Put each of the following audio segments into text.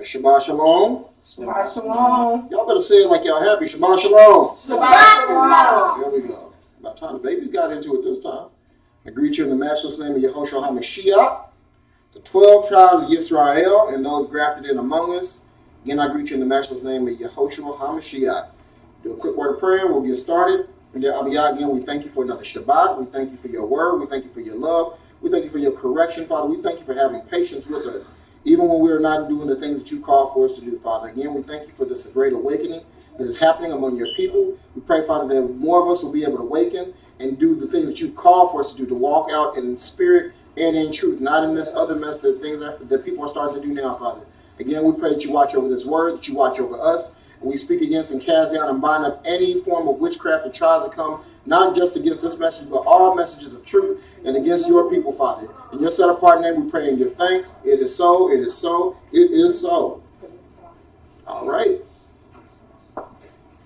Shabbat Shalom. Shabbat Shalom. Y'all better say it like y'all happy. Shabbat Shalom. Shabbat Shalom. There we go. About time the babies got into it this time. I greet you in the matchless name of Yehoshua HaMashiach, the 12 tribes of Yisrael, and those grafted in among us. Again, I greet you in the matchless name of Yehoshua HaMashiach. Do a quick word of prayer. We'll get started. And then, Abiyah, again, we thank you for another Shabbat. We thank you for your word. We thank you for your love. We thank you for your correction, Father. We thank you for having patience with us, even when we're not doing the things that you call for us to do, Father. Again, we thank you for this great awakening that is happening among your people. We pray, Father, that more of us will be able to awaken and do the things that you've called for us to do, to walk out in spirit and in truth, not in this other mess that that people are starting to do now, Father. Again, we pray that you watch over this word, that you watch over us. And we speak against and cast down and bind up any form of witchcraft that tries to come, not just against this message, but all messages of truth and against your people, Father. In your set apart name, we pray and give thanks. It is so, it is so, it is so. All right.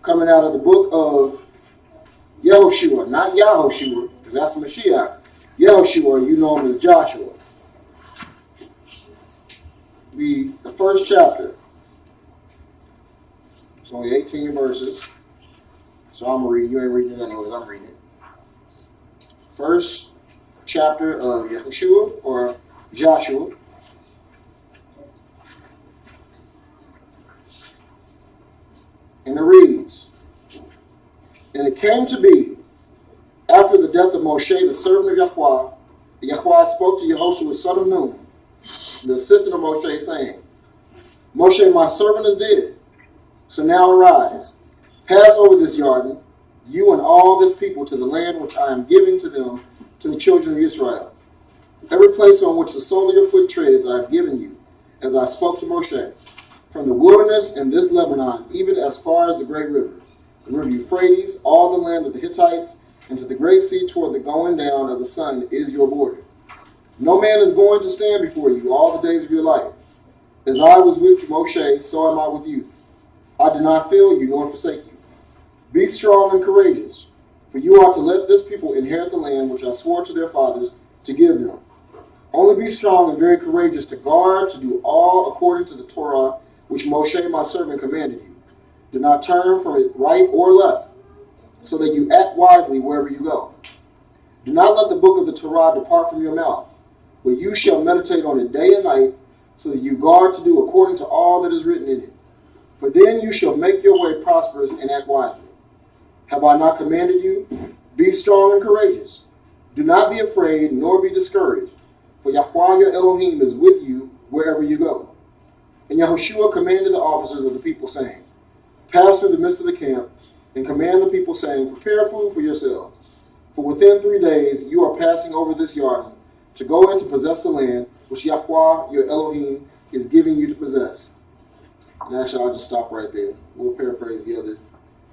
Coming out of the book of Yehoshua, not Yahoshua, because that's Mashiach. Yehoshua, you know him as Joshua. The first chapter. It's only 18 verses. So I'm going to read it. You ain't reading it anyways. I'm reading it. First chapter of Yehoshua, or Joshua. And it reads, "And it came to be, after the death of Moshe, the servant of Yahweh, that Yahweh spoke to Yehoshua, son of Nun, the assistant of Moshe, saying, Moshe, my servant, is dead. So now arise, pass over this Jordan, you and all this people, to the land which I am giving to them, to the children of Israel. Every place on which the sole of your foot treads I have given you, as I spoke to Moshe, from the wilderness and this Lebanon, even as far as the great river, the river Euphrates, all the land of the Hittites, and to the great sea toward the going down of the sun is your border. No man is going to stand before you all the days of your life. As I was with Moshe, so am I with you. I do not fail you nor forsake you. Be strong and courageous, for you are to let this people inherit the land which I swore to their fathers to give them. Only be strong and very courageous to guard, to do all according to the Torah which Moshe my servant commanded you. Do not turn from it right or left, so that you act wisely wherever you go. Do not let the book of the Torah depart from your mouth, but you shall meditate on it day and night, so that you guard to do according to all that is written in it. For then you shall make your way prosperous and act wisely. Have I not commanded you? Be strong and courageous. Do not be afraid, nor be discouraged, for Yahweh your Elohim is with you wherever you go. And Yehoshua commanded the officers of the people, saying, Pass through the midst of the camp, and command the people, saying, Prepare food for yourselves. For within 3 days you are passing over this Jordan, to go in to possess the land which Yahweh your Elohim is giving you to possess. And actually, I'll just stop right there. We'll paraphrase the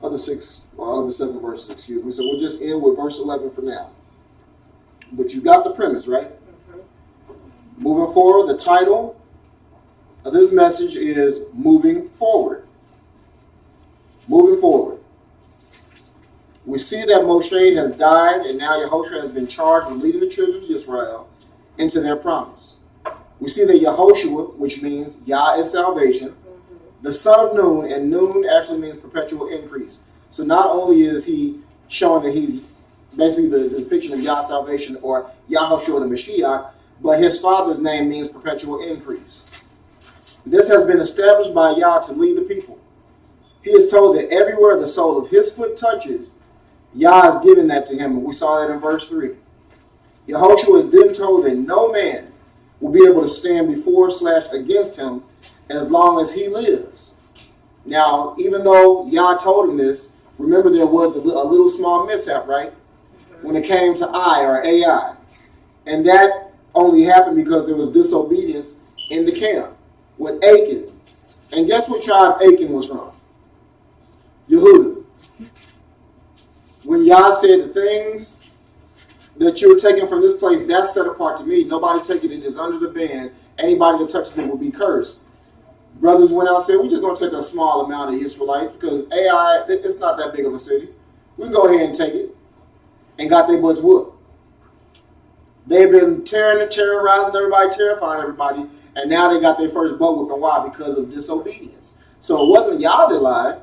other 7 verses, excuse me. So we'll just end with verse 11 for now. But you got the premise, right? Moving forward, the title of this message is Moving Forward. Moving forward. We see that Moshe has died, and now Yehoshua has been charged with leading the children of Israel into their promise. We see that Yehoshua, which means Yah is salvation, the son of Nun, and Nun actually means perpetual increase. So not only is he showing that he's basically the depiction of Yah's salvation, or Yahoshua the Mashiach, but his father's name means perpetual increase. This has been established by Yah to lead the people. He is told that everywhere the sole of his foot touches, Yah has given that to him, and we saw that in verse 3. Yehoshua is then told that no man will be able to stand before/against him as long as he lives. Now, even though Yah told him this, remember there was a little small mishap, right? When it came to I, or Ai. And that only happened because there was disobedience in the camp with Achan. And guess what tribe Achan was from? Yehuda. When Yah said the things that you're taking from this place, that's set apart to me. Nobody taking it is under the ban. Anybody that touches it will be cursed. Brothers went out and said, we're just going to take a small amount of Israelites because Ai, it's not that big of a city. We can go ahead and take it. And got their butts whooped. They've been terrorizing everybody, terrifying everybody. and now they got their first butt whooping. Why? Because of disobedience. So it wasn't Yah that lied,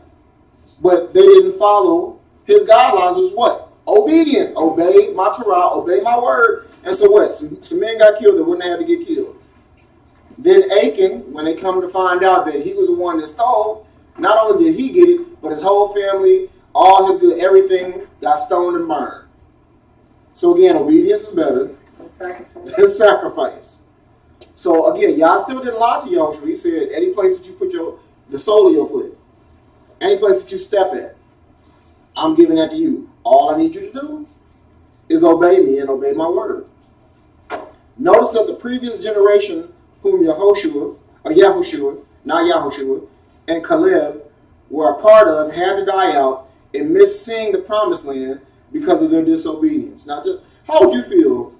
but they didn't follow his guidelines, which was what? Obedience. Obey my Torah, obey my word. And so what? Some men got killed that wouldn't have to get killed. Then Achan, when they come to find out that he was the one that stole, not only did he get it, but his whole family, all his good, everything got stoned and burned. So again, obedience is better than sacrifice. So again, Yah still didn't lie to Yahushua. He said, any place that you put the sole of your foot, any place that you step at, I'm giving that to you. All I need you to do is obey me and obey my word. Notice that the previous generation, whom Yahushua, and Caleb were a part of, had to die out and miss seeing the promised land because of their disobedience. Now, how would you feel?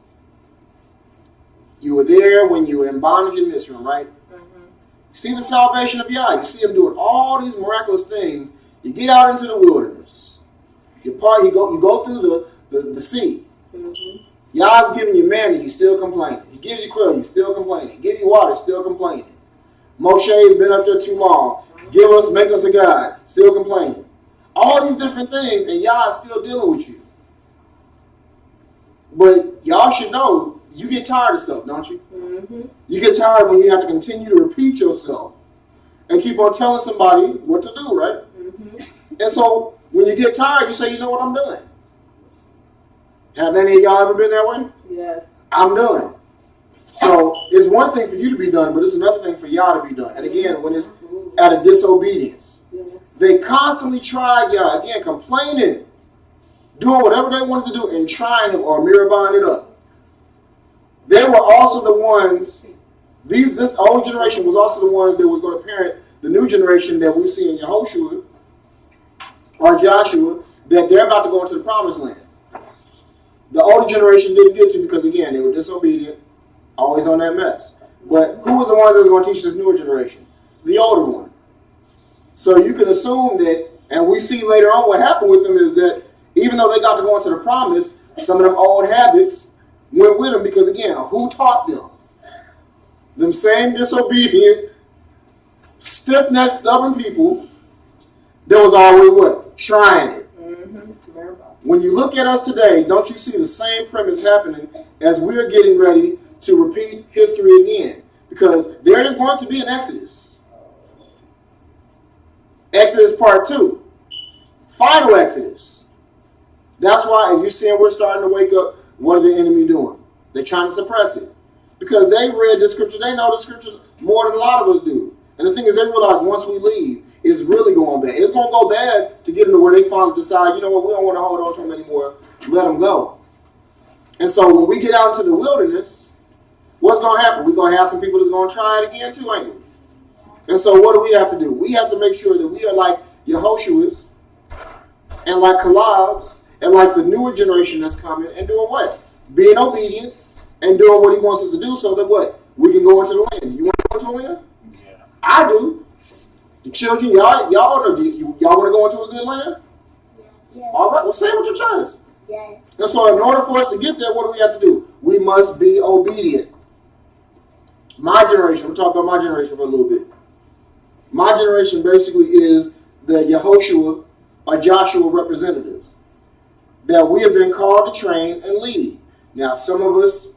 You were there when you were in bondage in Israel, right? Mm-hmm. See the salvation of Yah. You see him doing all these miraculous things. You get out into the wilderness. You go through the sea. Mm-hmm. Yah's giving you manna, you still complaining. He gives you quail, you still complaining. He gives you water, still complaining. Moshe's been up there too long. Make us a God, still complaining. All these different things, and Yah is still dealing with you. But y'all should know, you get tired of stuff, don't you? Mm-hmm. You get tired when you have to continue to repeat yourself and keep on telling somebody what to do, right? Mm-hmm. And so when you get tired, you say, you know what, I'm done. Have any of y'all ever been that way? Yes. I'm done. So it's one thing for you to be done, but it's another thing for Yah to be done. And again, when it's at a disobedience, yes. They constantly tried Yah, again, complaining, doing whatever they wanted to do and trying it or miraband it up. They were also the ones, this old generation was also the ones that was going to parent the new generation that we see in Yehoshua or Joshua, that they're about to go into the promised land. The older generation didn't get to because, again, they were disobedient, always on that mess. But who was the ones that was going to teach this newer generation? The older one. So you can assume that, and we see later on what happened with them is that even though they got to go into the promise, some of them old habits went with them because, again, who taught them? Them same disobedient, stiff-necked, stubborn people that was always what? Trying it. When you look at us today, don't you see the same premise happening as we're getting ready to repeat history again? Because there is going to be an Exodus. Exodus part 2. Final Exodus. That's why, as you're seeing, we're starting to wake up. What are the enemy doing? They're trying to suppress it. Because they read the scripture. They know the scripture more than a lot of us do. And the thing is, they realize once we leave, it's really going bad. It's going to go bad to get into where they finally decide, you know what, we don't want to hold on to them anymore. Let them go. And so when we get out into the wilderness, what's going to happen? We're going to have some people that's going to try it again too, ain't we? And so what do we have to do? We have to make sure that we are like Yehoshua's and like Caleb's and like the newer generation that's coming and doing what? Being obedient and doing what he wants us to do so that what? We can go into the land. You want to go into the land? Yeah. I do. The children, y'all want to go into a good land? Yes. All right, well, say it with your chest. Yes. And so in order for us to get there, what do we have to do? We must be obedient. My generation, I'm talking about my generation for a little bit. My generation basically is the Yehoshua or Joshua representatives that we have been called to train and lead. Now, some of us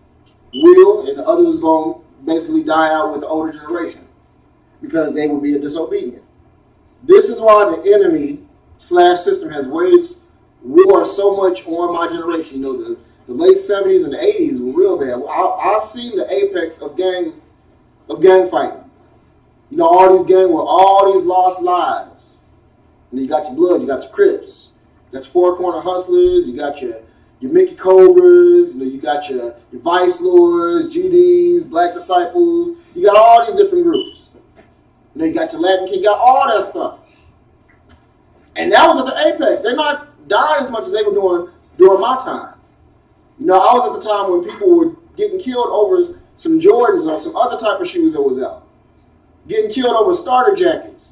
will, and the others going to basically die out with the older generation because they will be disobedient. This is why the enemy / system has waged war so much on my generation. You know, the late 70s and the 80s were real bad. I've seen the apex of gang fighting. You know, all these gangs with all these lost lives. And you got your Bloods, you got your Crips, you got your Four Corner Hustlers, you got your Mickey Cobras, you know, you got your Vice Lords, GDs, Black Disciples. You got all these different groups. You know, you got your Latin King, you got all that stuff. And that was at the apex. They're not dying as much as they were doing during my time. You know, I was at the time when people were getting killed over some Jordans or some other type of shoes that was out. Getting killed over starter jackets.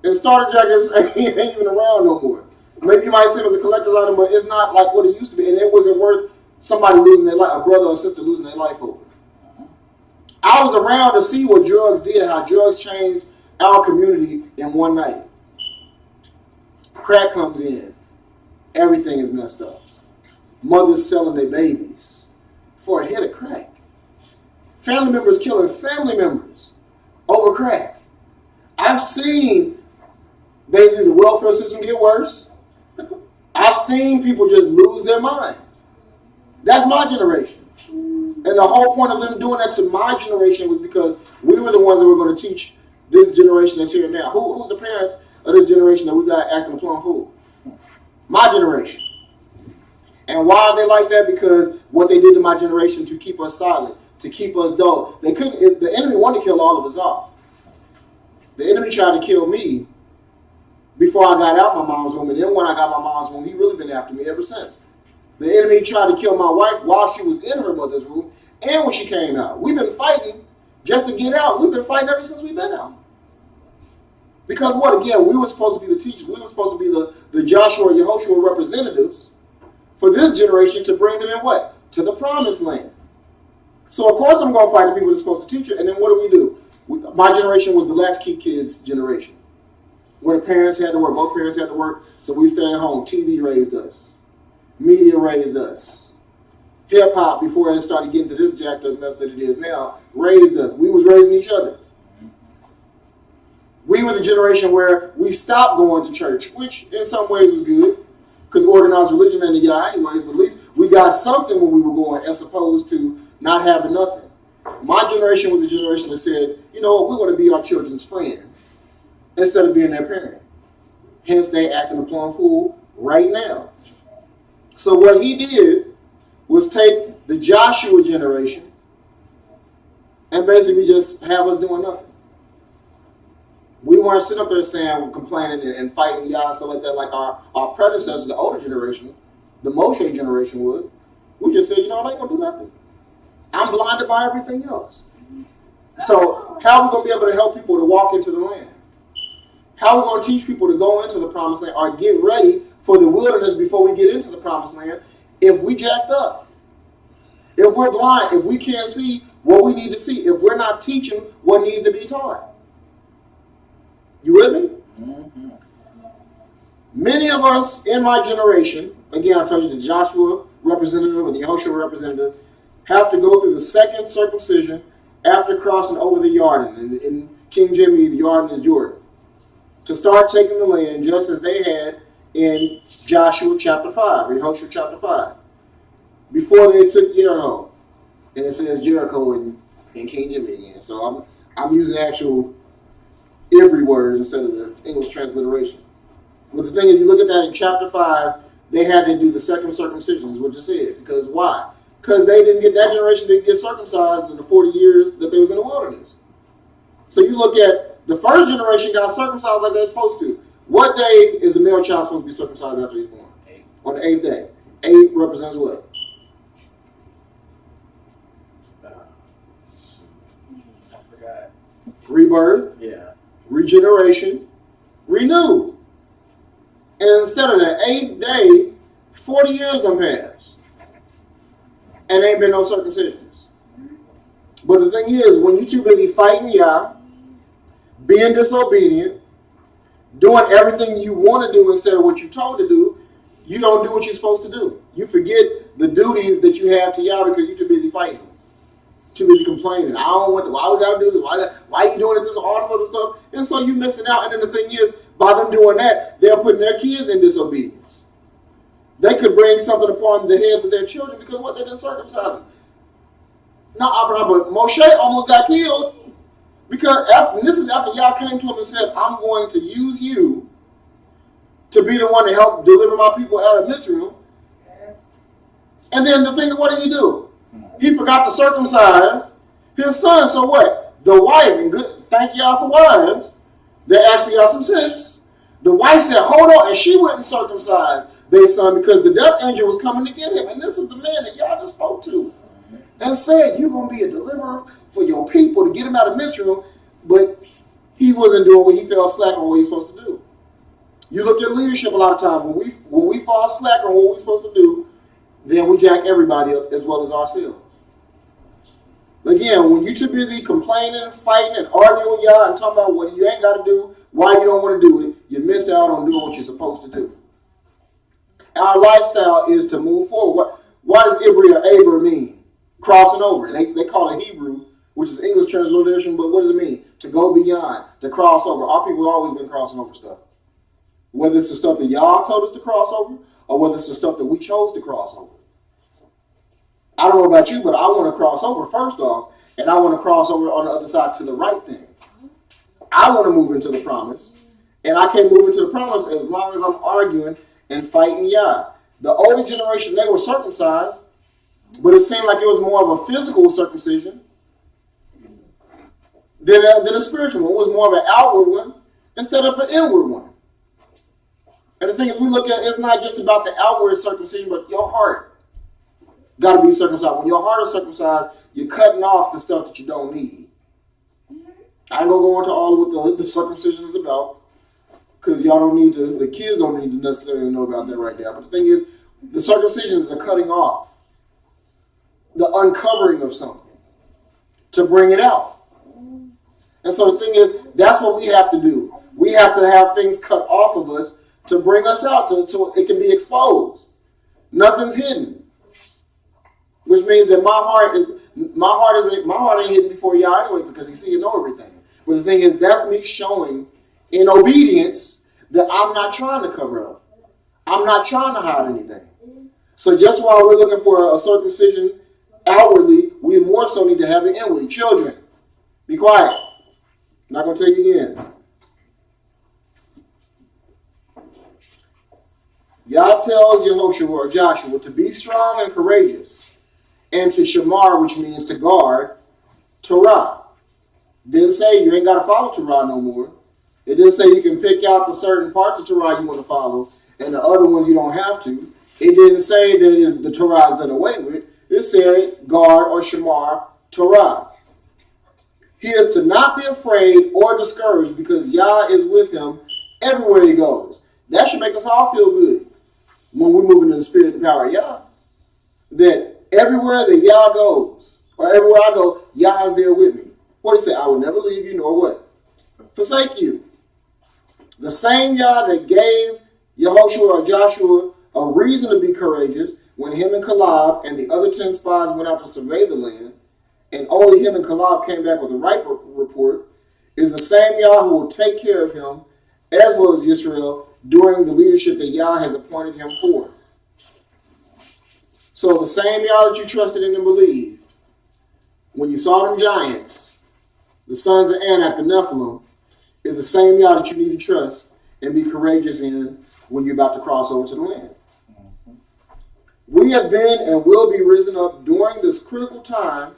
And starter jackets ain't even around no more. Maybe you might say it was a collector's item, but it's not like what it used to be. And it wasn't worth somebody losing their life, a brother or sister losing their life over. I was around to see what drugs did, how drugs changed our community in one night. Crack comes in. Everything is messed up. Mothers selling their babies for a hit of crack. Family members killing family members over crack. I've seen basically the welfare system get worse. I've seen people just lose their minds. That's my generation. And the whole point of them doing that to my generation was because we were the ones that were going to teach this generation that's here now. Who's the parents of this generation that we got acting a plum fool? My generation. And why are they like that? Because what they did to my generation to keep us silent, to keep us dull. They couldn't. The enemy wanted to kill all of us off. The enemy tried to kill me before I got out my mom's womb, and then when I got my mom's womb, he really been after me ever since. The enemy tried to kill my wife while she was in her mother's womb and when she came out. We've been fighting just to get out. We've been fighting ever since we've been out. Because what, again, we were supposed to be the teachers. We were supposed to be the Joshua and Yehoshua representatives for this generation to bring them in what? To the promised land. So, of course, I'm going to fight the people that's supposed to teach it. And then what do? My generation was the latchkey kids generation, where the parents had to work. Both parents had to work, so we stayed at home. TV raised us. Media raised us. Hip-hop, before it started getting to this jacked up mess that it is now, raised us. We was raising each other. We were the generation where we stopped going to church, which in some ways was good, because organized religion ain't a guy anyways, but at least we got something when we were going as opposed to not having nothing. My generation was a generation that said, you know what, we want to be our children's friend instead of being their parent. Hence, they acting a plum fool right now. So what he did was take the Joshua generation and basically just have us doing nothing. We weren't sitting up there saying, complaining and fighting y'all and stuff like that like our predecessors, the older generation, the Moshe generation would. We just said, you know, I ain't going to do nothing. I'm blinded by everything else. So how are we going to be able to help people to walk into the land? How are we going to teach people to go into the promised land or get ready for the wilderness before we get into the promised land if we jacked up? If we're blind, if we can't see what we need to see, if we're not teaching what needs to be taught. You with me? Mm-hmm. Many of us in my generation, again, I told you the Joshua representative and the Yehoshua representative, have to go through the second circumcision after crossing over the Jordan. In King Jimmy, the Jordan is Jordan. To start taking the land just as they had in Joshua chapter 5, Yehoshua chapter 5. Before they took Jericho. And it says Jericho in King Jimmy again. So I'm using actual Hebrew words instead of the English transliteration. But the thing is, you look at that in chapter 5, they had to do the second circumcision, is what you said. Because why? Because they didn't get, that generation didn't get circumcised in the 40 years that they was in the wilderness. So you look at the first generation got circumcised like they're supposed to. What day is the male child supposed to be circumcised after he's born? 8. On the 8th day. 8 represents what? I forgot. Rebirth. Yeah. Regeneration. Renew. And instead of the 8th day, 40 years done passed. And there ain't been no circumcisions. But the thing is, when you too busy fighting Yah, being disobedient, doing everything you want to do instead of what you're told to do, you don't do what you're supposed to do. You forget the duties that you have to Yah because you're too busy fighting. Too busy complaining. I don't want to, why we got to do this? Why are you doing this? All this other stuff. And so you're missing out. And then the thing is, by them doing that, they're putting their kids in disobedience. They could bring something upon the heads of their children because what? They didn't circumcise them. Not Abraham, but Moshe almost got killed because and this is after Yah came to him and said, I'm going to use you to be the one to help deliver my people out of Mitzrayim. And then the thing, what did he do? He forgot to circumcise his son. So what? The wife, and good, thank y'all for wives, they actually got some sense. The wife said, hold on, and she wouldn't circumcise their son because the death angel was coming to get him. And this is the man that y'all just spoke to. And said, you're going to be a deliverer for your people to get him out of Mitzrayim. But he wasn't doing what he fell slack on what he's supposed to do. You look at leadership a lot of times. When we fall slack on what we're supposed to do, then we jack everybody up as well as ourselves. Again, when you're too busy complaining, fighting, and arguing with y'all and talking about what you ain't got to do, why you don't want to do it, you miss out on doing what you're supposed to do. Our lifestyle is to move forward. What does Abra mean? Crossing over. They call it Hebrew, which is English transliteration, but what does it mean? To go beyond, to cross over. Our people have always been crossing over stuff. Whether it's the stuff that y'all told us to cross over, or whether it's the stuff that we chose to cross over. I don't know about you, but I want to cross over first off, and I want to cross over on the other side to the right thing. I want to move into the promise, and I can't move into the promise as long as I'm arguing and fighting Yah. The older generation, they were circumcised, but it seemed like it was more of a physical circumcision than a spiritual one. It was more of an outward one instead of an inward one. And the thing is, we look at it's not just about the outward circumcision, but your heart got to be circumcised. When your heart is circumcised, you're cutting off the stuff that you don't need. I ain't gonna go into all of what the circumcision is about, because y'all don't need to. The kids don't need to necessarily know about that right now. But the thing is, the circumcision is a cutting off, the uncovering of something to bring it out. And so the thing is, that's what we have to do. We have to have things cut off of us to bring us out, so it can be exposed. Nothing's hidden, which means that my heart ain't hidden before y'all anyway, because He see and know everything. But the thing is, that's me showing in obedience that I'm not trying to cover up. I'm not trying to hide anything. So just while we're looking for a circumcision outwardly, we more so need to have it inwardly. Children, be quiet. I'm not going to tell you again. Yah tells Yehoshua or Joshua to be strong and courageous, and to shamar, which means to guard, Torah. Didn't say you ain't got to follow Torah no more. It didn't say you can pick out the certain parts of Torah you want to follow, and the other ones you don't have to. It didn't say that the Torah is done away with. It said guard or shamar Torah. He is to not be afraid or discouraged, because Yah is with him everywhere he goes. That should make us all feel good when we're moving in the spirit and power of Yah. That everywhere that Yah goes, or everywhere I go, Yah is there with me. What did he say? I will never leave you nor what? Forsake you. The same Yah that gave Yehoshua or Joshua a reason to be courageous when him and Caleb and the other 10 spies went out to survey the land, and only him and Caleb came back with the right report, is the same Yah who will take care of him as well as Israel during the leadership that Yah has appointed him for. So the same Yah that you trusted in and believed, when you saw them giants, the sons of Anak, the Nephilim, is the same Yah that you need to trust and be courageous in when you're about to cross over to the land. We have been and will be risen up during this critical time,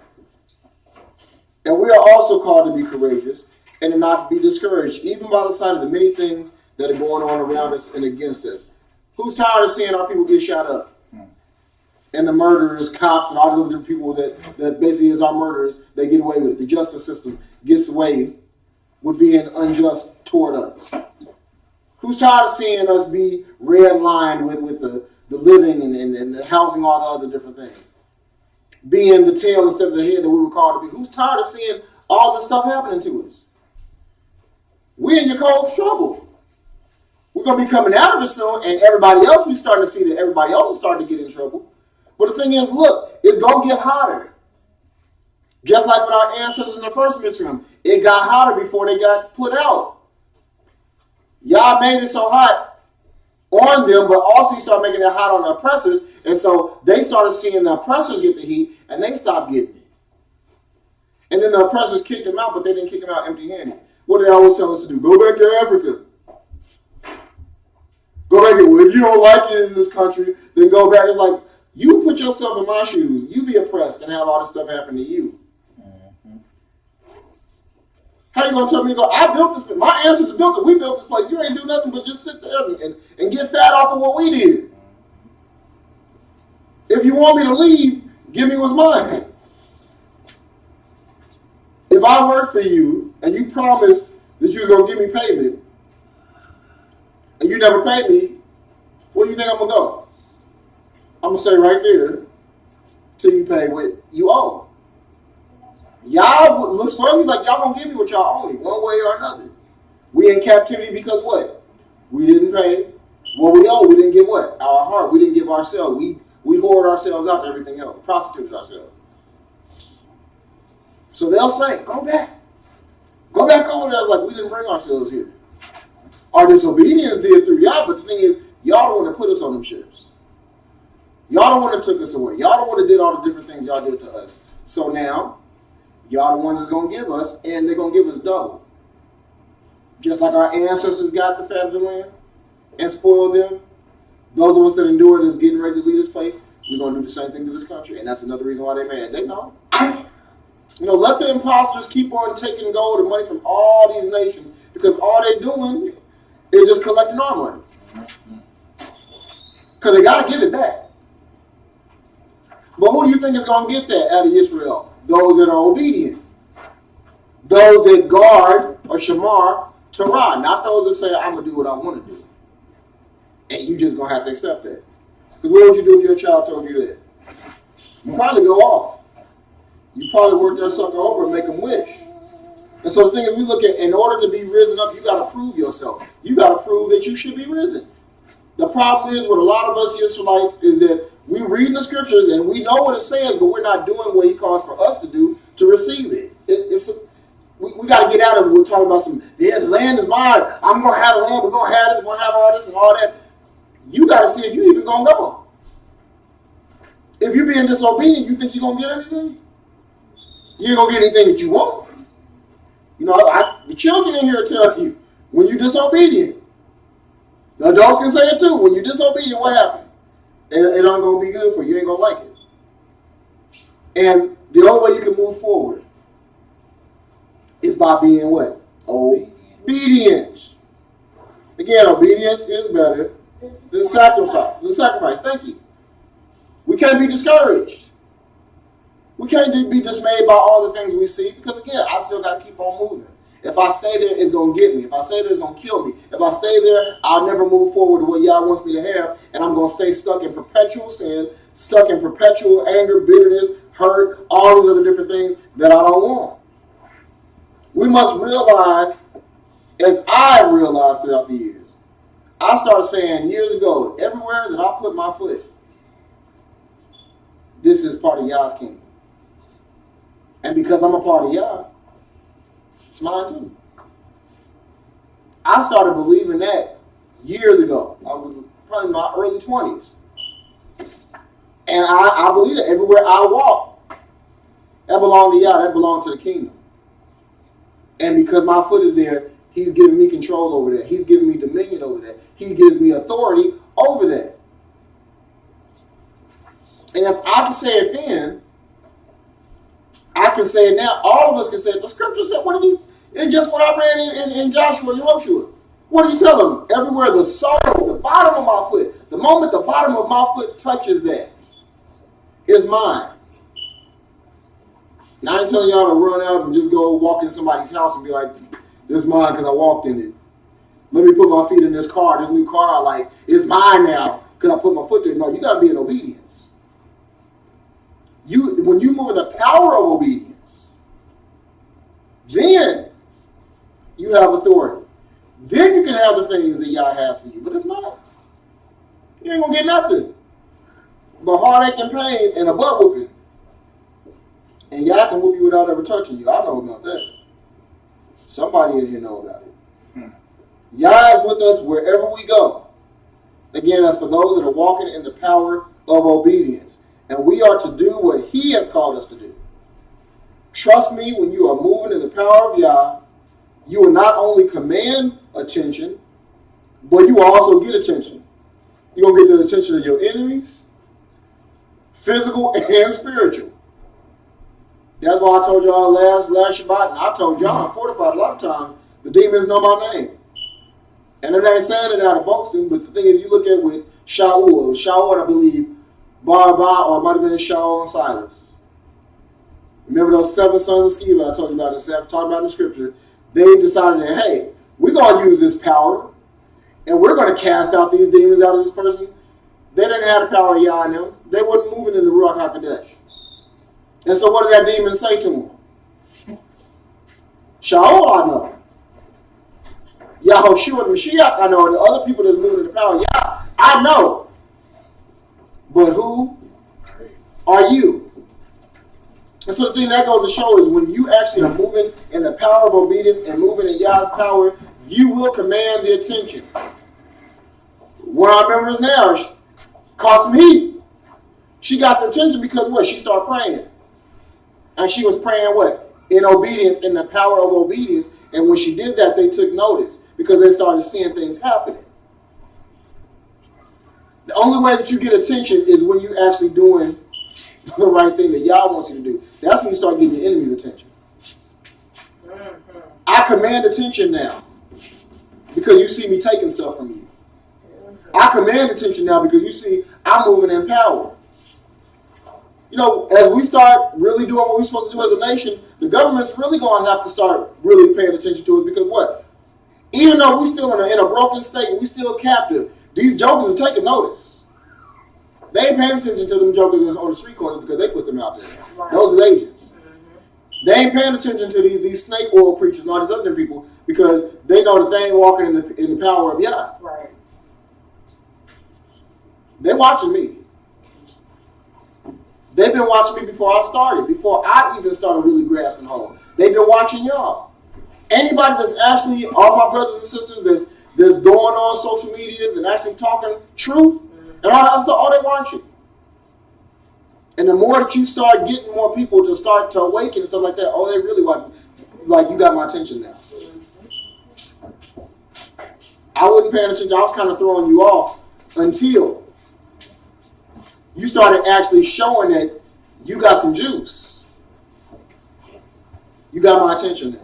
and we are also called to be courageous and to not be discouraged, even by the sight of the many things that are going on around us and against us. Who's tired of seeing our people get shot up? And the murderers, cops, and all those other people that basically is our murderers, they get away with it. The justice system gets away with being unjust toward us. Who's tired of seeing us be redlined with the living and the housing, all the other different things? Being the tail instead of the head that we were called to be. Who's tired of seeing all this stuff happening to us? We're in Jacob's trouble. We're going to be coming out of it soon, and everybody else, we're starting to see that everybody else is starting to get in trouble. But the thing is, look, it's going to get hotter. Just like with our ancestors in the first Mitzrayim, it got hotter before they got put out. Yah made it so hot on them, but also He started making it hot on the oppressors, and so they started seeing the oppressors get the heat, and they stopped getting it. And then the oppressors kicked them out, but they didn't kick them out empty-handed. What do they always tell us to do? Go back to Africa. Go back here. Well, if you don't like it in this country, then go back. It's like, you put yourself in my shoes. You be oppressed and have all this stuff happen to you. Mm-hmm. How you going to tell me to go, I built this place. My ancestors built it. We built this place. You ain't do nothing but just sit there and get fat off of what we did. If you want me to leave, give me what's mine. If I work for you and you promised that you were going to give me payment and you never pay me, where do you think I'm going to go? I'm going to stay right there till you pay what you owe. Y'all looks funny like y'all gonna give me what y'all owe me, one way or another. We in captivity because what? We didn't pay what we owe. We didn't give what? Our heart. We didn't give ourselves. We hoard ourselves out to everything else. Prostitute ourselves. So they'll say, go back. Go back over there like we didn't bring ourselves here. Our disobedience did through y'all, but the thing is, y'all don't want to put us on them ships. Y'all don't want to took us away. Y'all don't want to did all the different things y'all did to us. So now, y'all the ones that's going to give us, and they're going to give us double. Just like our ancestors got the fat of the land and spoiled them, those of us that endured is getting ready to lead this place, we're going to do the same thing to this country. And that's another reason why they're mad. They know. Let the imposters keep on taking gold and money from all these nations because all they're doing is just collecting our money. Because they got to give it back. But who do you think is going to get that out of Israel? Those that are obedient. Those that guard or shamar Torah. Not those that say, I'm going to do what I want to do. And you just going to have to accept that. Because what would you do if your child told you that? You'd probably go off. You probably work that sucker over and make them wish. And so the thing is, we look at, in order to be risen up, you got to prove yourself. You got to prove that you should be risen. The problem is with a lot of us Israelites is that we read in the scriptures and we know what it says, but we're not doing what he calls for us to do to receive it. We got to get out of it. We're talking about the land is mine. I'm going to have the land. We're going to have this. We're going to have all this and all that. You got to see if you even going to go. If you're being disobedient, you think you're going to get anything? You ain't going to get anything that you want. The children in here tell you, when you're disobedient, the adults can say it too. When you're disobedient, what happened? It ain't going to be good for you. You ain't going to like it. And the only way you can move forward is by being what? Obedient. Again, obedience is better than sacrifice. Thank you. We can't be discouraged. We can't be dismayed by all the things we see because, again, I still got to keep on moving. If I stay there, it's going to get me. If I stay there, it's going to kill me. If I stay there, I'll never move forward to what Yah wants me to have, and I'm going to stay stuck in perpetual sin, stuck in perpetual anger, bitterness, hurt, all these other different things that I don't want. We must realize, as I realized throughout the years, I started saying years ago, everywhere that I put my foot, this is part of Yah's kingdom. And because I'm a part of Yah, it's mine too. I started believing that years ago. I was probably in my early 20s. And I believe that everywhere I walk, that belonged to Yah, that belonged to the kingdom. And because my foot is there, he's giving me control over that. He's giving me dominion over that. He gives me authority over that. And if I can say it then, I can say it now. All of us can say it. The scripture said, it's just what I read in Joshua and Joshua. What do you tell them? Everywhere the sole, the bottom of my foot, the moment the bottom of my foot touches that, is mine. Now I ain't telling y'all to run out and just go walk in somebody's house and be like, this is mine because I walked in it. Let me put my feet in this car. This new car I like, it's mine now because I put my foot there. No, you got to be in obedience. When you move in the power of obedience, then you have authority. Then you can have the things that Yah has for you. But if not, you ain't going to get nothing but heartache and pain and a butt whooping. And Yah can whoop you without ever touching you. I know about that. Somebody in here know about it. Yah is with us wherever we go. Again, that's for those that are walking in the power of obedience. And we are to do what he has called us to do. Trust me, when you are moving in the power of Yah, you will not only command attention, but you will also get attention. You're going to get the attention of your enemies, physical and spiritual. That's why I told y'all last Shabbat, and I told y'all, I fortified a lot of times, the demons know my name. And they're not saying it out of boasting, but the thing is, you look at with Shaul, I believe, Bar, or it might have been Shaul and Silas. Remember those 7 sons of Sceva I told you about, talking about in the scripture? They decided that, hey, we're going to use this power, and we're going to cast out these demons out of this person. They didn't have the power of Yah in them. They weren't moving in the Ruach HaKodesh. And so what did that demon say to him? Shaul I know. Yahushua and Mashiach I know. And the other people that's moving in the power, yeah, I know. But who are you? And so the thing that goes to show is when you actually are moving in the power of obedience and moving in Yah's power, you will command the attention. One of our members now caught some heat. She got the attention because what? She started praying. And she was praying what? In obedience, in the power of obedience. And when she did that, they took notice because they started seeing things happening. The only way that you get attention is when you actually doing the right thing that Yah wants you to do. That's when you start getting your enemy's attention. I command attention now because you see me taking stuff from you. I command attention now because you see I'm moving in power. You know, as we start really doing what we're supposed to do as a nation, the government's really going to have to start really paying attention to us because what? Even though we're still in a broken state, we're still captive, these jokers are taking notice. They ain't paying attention to them jokers that's on the street corners because they put them out there. Right. Those are agents. Mm-hmm. They ain't paying attention to these snake oil preachers and all these other people because they know that they ain't walking in the power of Yah. Right. They're watching me. They've been watching me before I started, before I even started really grasping hold. They've been watching y'all. Anybody that's actually, all my brothers and sisters that's going on social medias and actually talking truth and all that stuff, all they watching. And the more that you start getting more people to start to awaken and stuff like that, oh, they really watching. Like, you got my attention now. I wasn't paying attention. I was kind of throwing you off until you started actually showing that you got some juice. You got my attention now.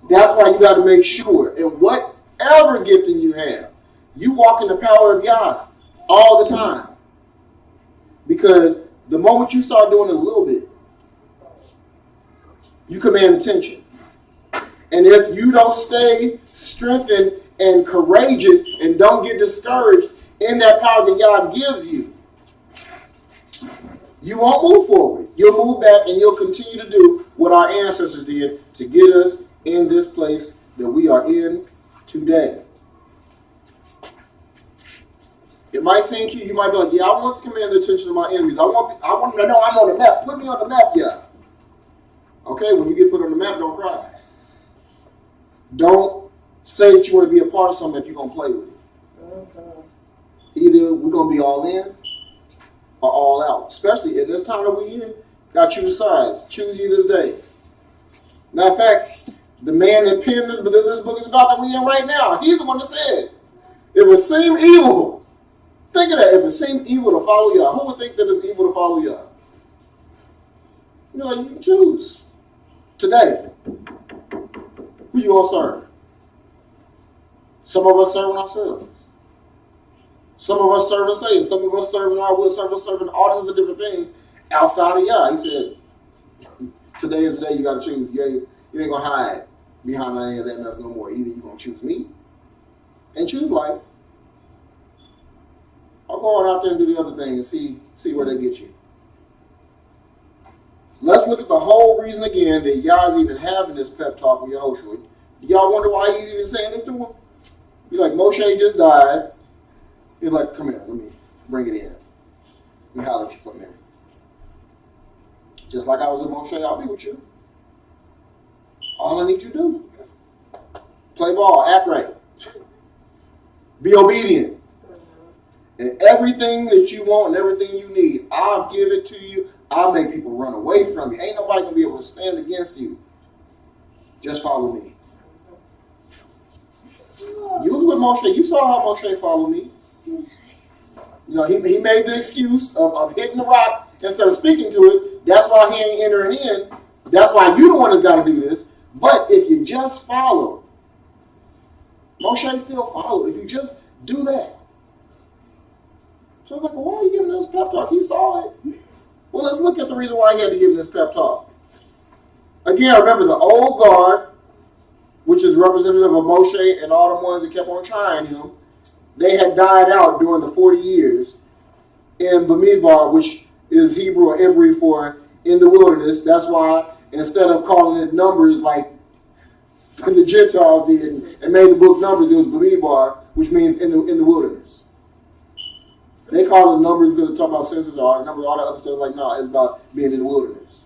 That's why you got to make sure, in whatever gifting you have, you walk in the power of Yah all the time. Because the moment you start doing it a little bit, you command attention. And if you don't stay strengthened and courageous and don't get discouraged in that power that Yah gives you, you won't move forward. You'll move back and you'll continue to do what our ancestors did to get us in this place that we are in today. It might seem cute. You might be like, yeah, I want to command the attention of my enemies. I want them to know I'm on the map. Put me on the map, yeah. Okay, when you get put on the map, don't cry. Don't say that you want to be a part of something if you're going to play with it. Okay. Either we're going to be all in or all out. Especially in this time that we in, got to choose sides. Choose you this day. Matter of fact, the man that penned this book is about that we in right now. He's the one that said, it would seem evil. Think of that. If it seemed evil to follow Yah, who would think that it's evil to follow Yah? You know, you can choose. Today, who you gonna serve? Some of us serving ourselves. Some of us serving Satan. Some of us serving our will. Some of us serving all these other different things outside of Yah. He said, today is the day you got to choose. You ain't going to hide behind any of that mess no more. Either you're going to choose me and choose life, or go on out there and do the other thing and see where they get you. Let's look at the whole reason again that Yah's even having this pep talk with Yahushua. Y'all wonder why he's even saying this to him? He's like, Moshe just died. He's like, come here, let me bring it in. Let me holler at you for a minute. Just like I was with Moshe, I'll be with you. All I need you to do, play ball, act right. Be obedient. And everything that you want and everything you need, I'll give it to you. I'll make people run away from you. Ain't nobody going to be able to stand against you. Just follow me. You was with Moshe. You saw how Moshe followed me. You know, he made the excuse of hitting the rock instead of speaking to it. That's why he ain't entering in. That's why you the one that's got to do this. But if you just follow, Moshe still follow. If you just do that. So I was like, well, why are you giving this pep talk? He saw it. Well, let's look at the reason why he had to give him this pep talk. Again, remember the old guard, which is representative of Moshe and all the ones that kept on trying him, they had died out during the 40 years in Bamidbar, which is Hebrew or Hebrew for in the wilderness. That's why instead of calling it numbers like the Gentiles did and made the book Numbers. It was Bamidbar, which means in the wilderness. They call it Numbers because they talk about census or numbers, all that other stuff. Like, no, it's about being in the wilderness.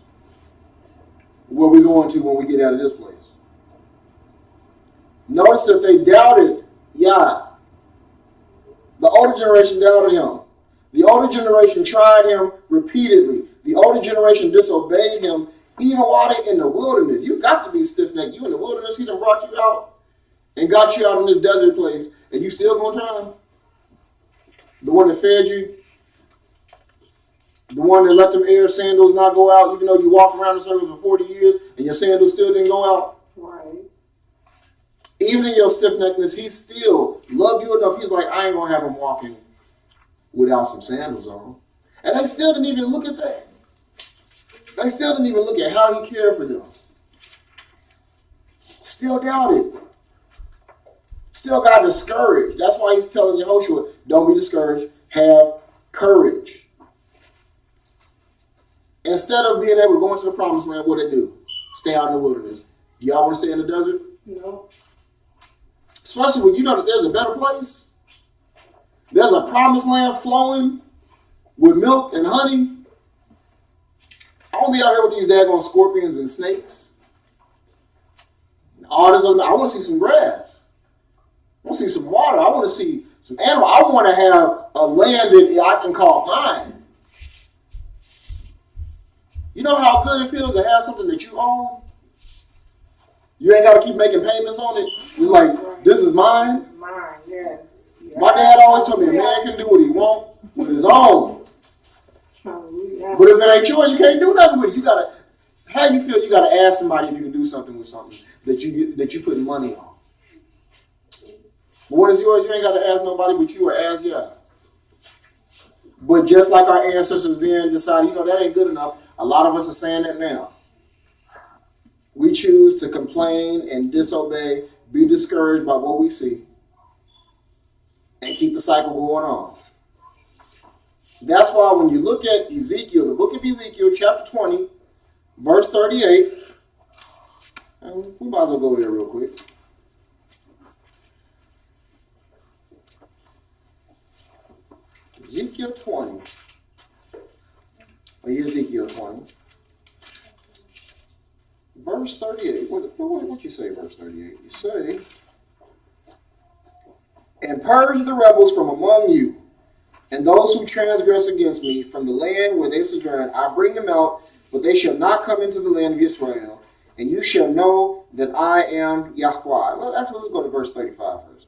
Where we going to when we get out of this place. Notice that they doubted Yah. The older generation doubted him. The older generation tried him repeatedly. The older generation disobeyed him even while they're in the wilderness. You got to be stiff-necked. You in the wilderness, he done brought you out and got you out in this desert place, and you still gonna try him? The one that fed you? The one that let them air sandals not go out even though you walked around in circles for 40 years and your sandals still didn't go out? Right. Even in your stiff-neckedness, he still loved you enough. He's like, I ain't gonna have him walking without some sandals on. And they still didn't even look at that. They still didn't even look at how he cared for them. Still doubted. Still got discouraged. That's why he's telling Yehoshua, don't be discouraged. Have courage. Instead of being able to go into the promised land, what they do? Stay out in the wilderness. Do y'all want to stay in the desert? No. Especially when you know that there's a better place. There's a promised land flowing with milk and honey. I won't be out here with these daggone scorpions and snakes. All this other, I want to see some grass. I want to see some water. I want to see some animal. I want to have a land that I can call mine. You know how good it feels to have something that you own? You ain't got to keep making payments on it. It's like, this is mine. Mine, yes. Yeah. My dad always told me a man can do what he wants with his own. But if it ain't yours, you can't do nothing with it. You gotta, how you feel, you gotta ask somebody if you can do something with something that you putting money on. But what is yours, you ain't gotta ask nobody but you or ask Yah. But just like our ancestors then decided, that ain't good enough, a lot of us are saying that now. We choose to complain and disobey, be discouraged by what we see, and keep the cycle going on. That's why when you look at Ezekiel, the book of Ezekiel, chapter 20, verse 38, and we might as well go there real quick. Ezekiel 20. Ezekiel 20. Verse 38. What you say, verse 38? You say, and purge the rebels from among you, and those who transgress against me from the land where they sojourn, I bring them out, but they shall not come into the land of Israel, and you shall know that I am Yahweh. Actually, let's go to verse 35 first.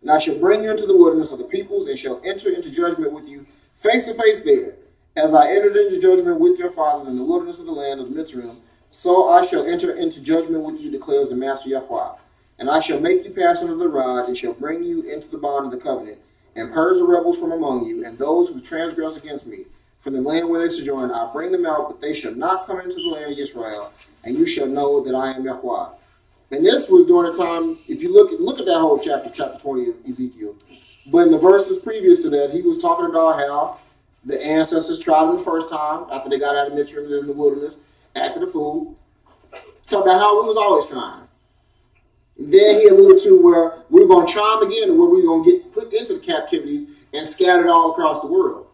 And I shall bring you into the wilderness of the peoples, and shall enter into judgment with you face to face there, as I entered into judgment with your fathers in the wilderness of the land of Mitzrayim. So I shall enter into judgment with you, declares the Master Yahweh. And I shall make you pass under the rod, and shall bring you into the bond of the covenant, and purge the rebels from among you, and those who transgress against me. From the land where they sojourn, I bring them out, but they shall not come into the land of Israel, and you shall know that I am Yahweh. And this was during the time, if you look at that whole chapter 20 of Ezekiel. But in the verses previous to that, he was talking about how the ancestors tried him the first time, after they got out of Mitzrayim in the wilderness, after the food. Talking about how we was always trying. Then he alluded to where we're going to try them again, and where we're going to get put into the captivities and scattered all across the world.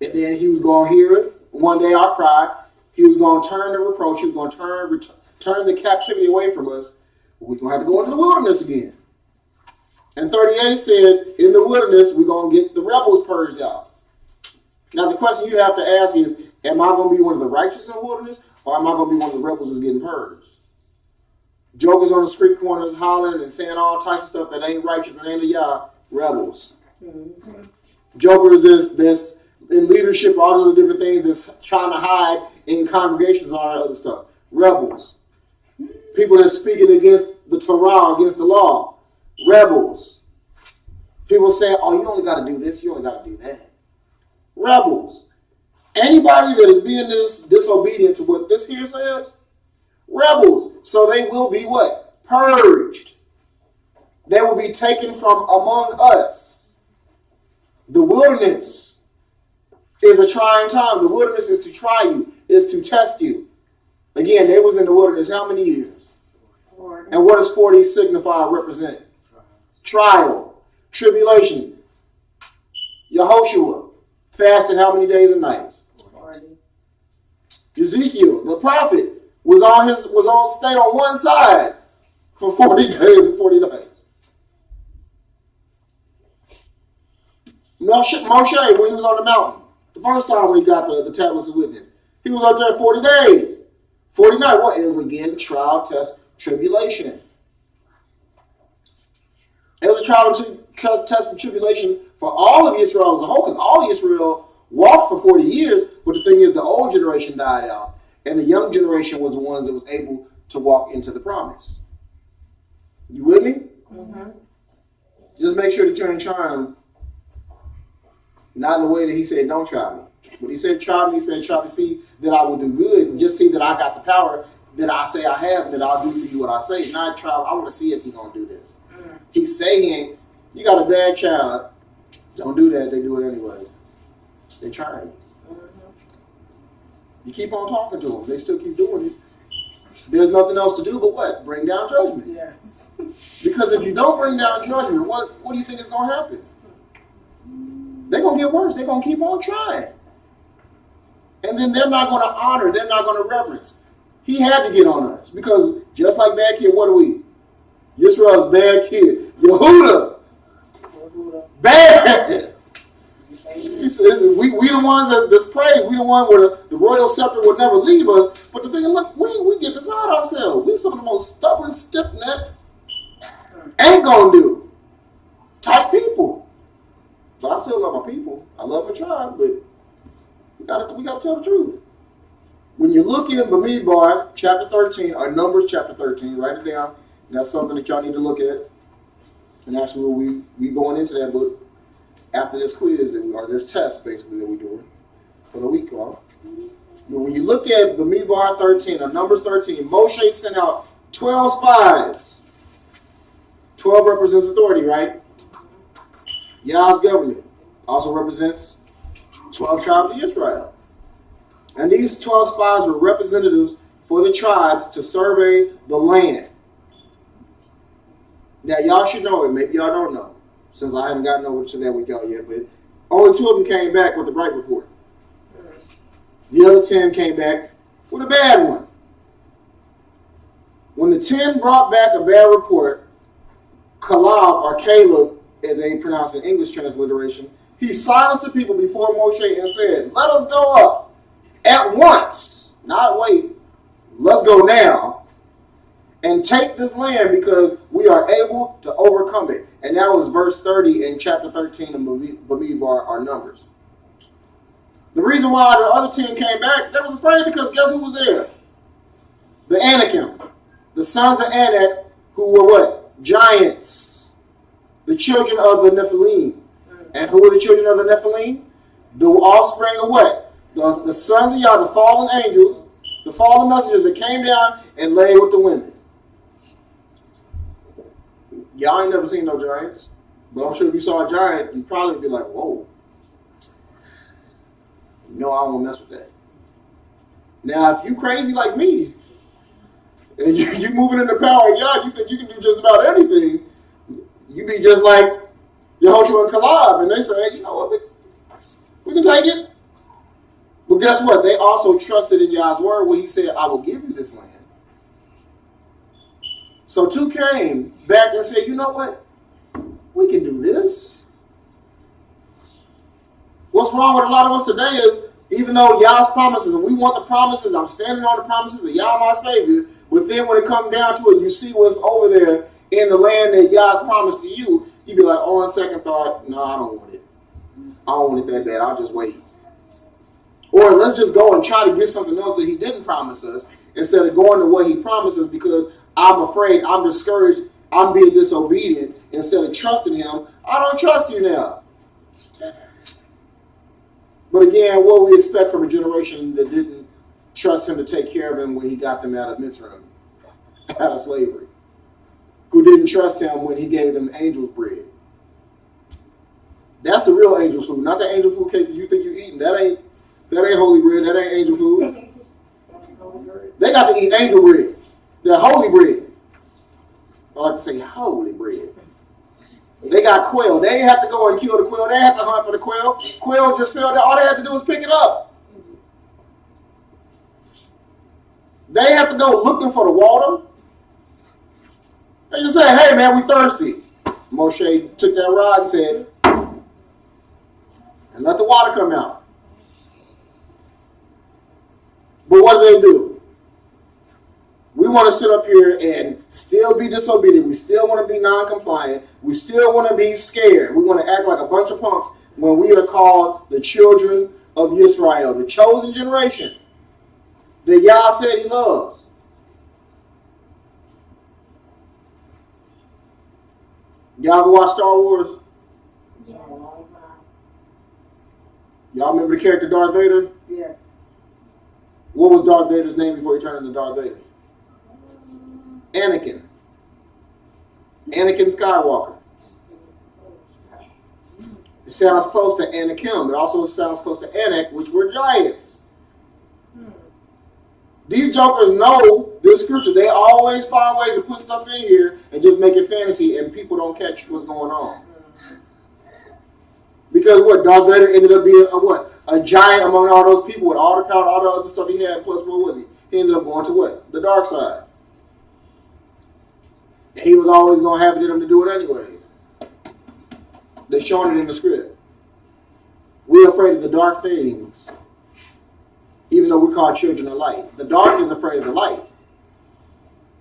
And then he was going to hear it. One day our cry, he was going to turn the reproach, he was going to turn the captivity away from us. We're going to have to go into the wilderness again. And 38 said, in the wilderness, we're going to get the rebels purged out. Now the question you have to ask is, am I going to be one of the righteous in the wilderness, or am I going to be one of the rebels that's getting purged? Jokers on the street corners hollering and saying all types of stuff that ain't righteous and ain't a Yah, rebels. Mm-hmm. Jokers that's in leadership, all those different things that's trying to hide in congregations, all that other stuff. Rebels. People that's speaking against the Torah, against the law. Rebels. People saying, oh, you only got to do this, you only got to do that. Rebels. Anybody that is being disobedient to what this here says, rebels. So they will be what? Purged. They will be taken from among us. The wilderness is a trying time. The wilderness is to try you, is to test you. Again, they was in the wilderness how many years? And what does 40 signify or represent? Trial, tribulation. Yehoshua fasted how many days and nights? 40. Ezekiel, the prophet, stayed on one side for 40 days and 40 nights. Moshe, when he was on the mountain, the first time when he got the tablets of witness, he was up there 40 days, 40 nights. What is again? Trial, test, tribulation. It was a trial, test, and tribulation for all of Israel as a whole, because all of Israel walked for 40 years. But the thing is, the old generation died out, and the young generation was the ones that was able to walk into the promise. You with me? Mm-hmm. Just make sure that you ain't trying them. Not in the way that he said, don't try me. But he said, try me. He said, try to see that I will do good. And just see that I got the power that I say I have and that I'll do for you what I say. Not try, I want to see if he's going to do this. He's saying, you got a bad child. Don't do that. They do it anyway. They try you. You keep on talking to them. They still keep doing it. There's nothing else to do but what? Bring down judgment. Yes. Because if you don't bring down judgment, what do you think is going to happen? They're going to get worse. They're going to keep on trying. And then they're not going to honor. They're not going to reverence. He had to get on us. Because just like bad kid, what are we? Yisrael's bad kid. Yehuda. Bad. He said, we the ones that's praised. We the one where the royal scepter will never leave us. But the thing is, look, we get beside ourselves. We some of the most stubborn, stiff-necked, ain't gonna do type people. But I still love my people. I love my tribe, but we gotta tell the truth. When you look in Bamidbar, chapter 13, or Numbers chapter 13, write it down. And that's something that y'all need to look at. And actually, we going into that book after this quiz, or this test, basically, that we're doing for the week long. But when you look at Bamidbar 13, or Numbers 13, Moshe sent out 12 spies. 12 represents authority, right? Yah's government also represents 12 tribes of Israel. And these 12 spies were representatives for the tribes to survey the land. Now, y'all should know it. Maybe y'all don't know, since I haven't gotten over to that with y'all yet. But only 2 of them came back with the right report. The other 10 came back with a bad one. When the 10 brought back a bad report, Caleb, as they pronounce in English transliteration, he silenced the people before Moshe and said, let us go up at once, not wait, let's go now, and take this land because we are able to overcome it. And that was verse 30 in chapter 13 of Bamidbar, our Numbers. The reason why the other 10 came back, they was afraid because guess who was there? The Anakim, the sons of Anak, who were what? Giants, the children of the Nephilim. And who were the children of the Nephilim? The offspring of what? The sons of Yah, the fallen angels, the fallen messengers that came down and laid with the women. Y'all ain't never seen no giants, but I'm sure if you saw a giant, you'd probably be like, whoa. No, I don't want to mess with that. Now, if you crazy like me, and you moving in the power of Yah, you think you can do just about anything, you be just like Yehoshua and Caleb, and they say, hey, you know what, we can take it. But guess what? They also trusted in Yah's word when he said, I will give you this land. So 2 came back and said, you know what? We can do this. What's wrong with a lot of us today is, even though Yah's promises, and we want the promises, I'm standing on the promises of Yah, my Savior, but then when it comes down to it, you see what's over there in the land that Yah's promised to you, you'd be like, oh, on second thought, no, I don't want it. I don't want it that bad. I'll just wait. Or let's just go and try to get something else that he didn't promise us instead of going to what he promises because I'm afraid, I'm discouraged, I'm being disobedient. Instead of trusting him, I don't trust you now. But again, what we expect from a generation that didn't trust him to take care of him when he got them out of Mitzrayim, out of slavery, who didn't trust him when he gave them angel's bread. That's the real angel's food, not the angel food cake that you think you're eating. That ain't holy bread. That ain't angel food. They got to eat angel bread. That holy bread. I like to say holy bread. They got quail. They ain't have to go and kill the quail. They ain't have to hunt for the quail. Quail just fell down. All they had to do was pick it up. They ain't have to go looking for the water. They just say, hey man, we thirsty. Moshe took that rod and said, and let the water come out. But what do? We want to sit up here and still be disobedient. We still want to be non-compliant. We still want to be scared. We want to act like a bunch of punks when we are called the children of Israel, the chosen generation that Yah said he loves. Y'all ever watch Star Wars? Yeah, a long time. Y'all remember the character Darth Vader? Yes. What was Darth Vader's name before he turned into Darth Vader? Anakin. Anakin Skywalker. It sounds close to Anakim, but also sounds close to Anak, which were giants. These jokers know this scripture. They always find ways to put stuff in here and just make it fantasy, and people don't catch what's going on. Because what? Darth Vader ended up being a giant among all those people with all the power, all the other stuff he had. Plus, what was he? He ended up going to what? The dark side. He was always going to have it in him to do it anyway. They're showing it in the script. We're afraid of the dark things, even though we're called children of light. The dark is afraid of the light.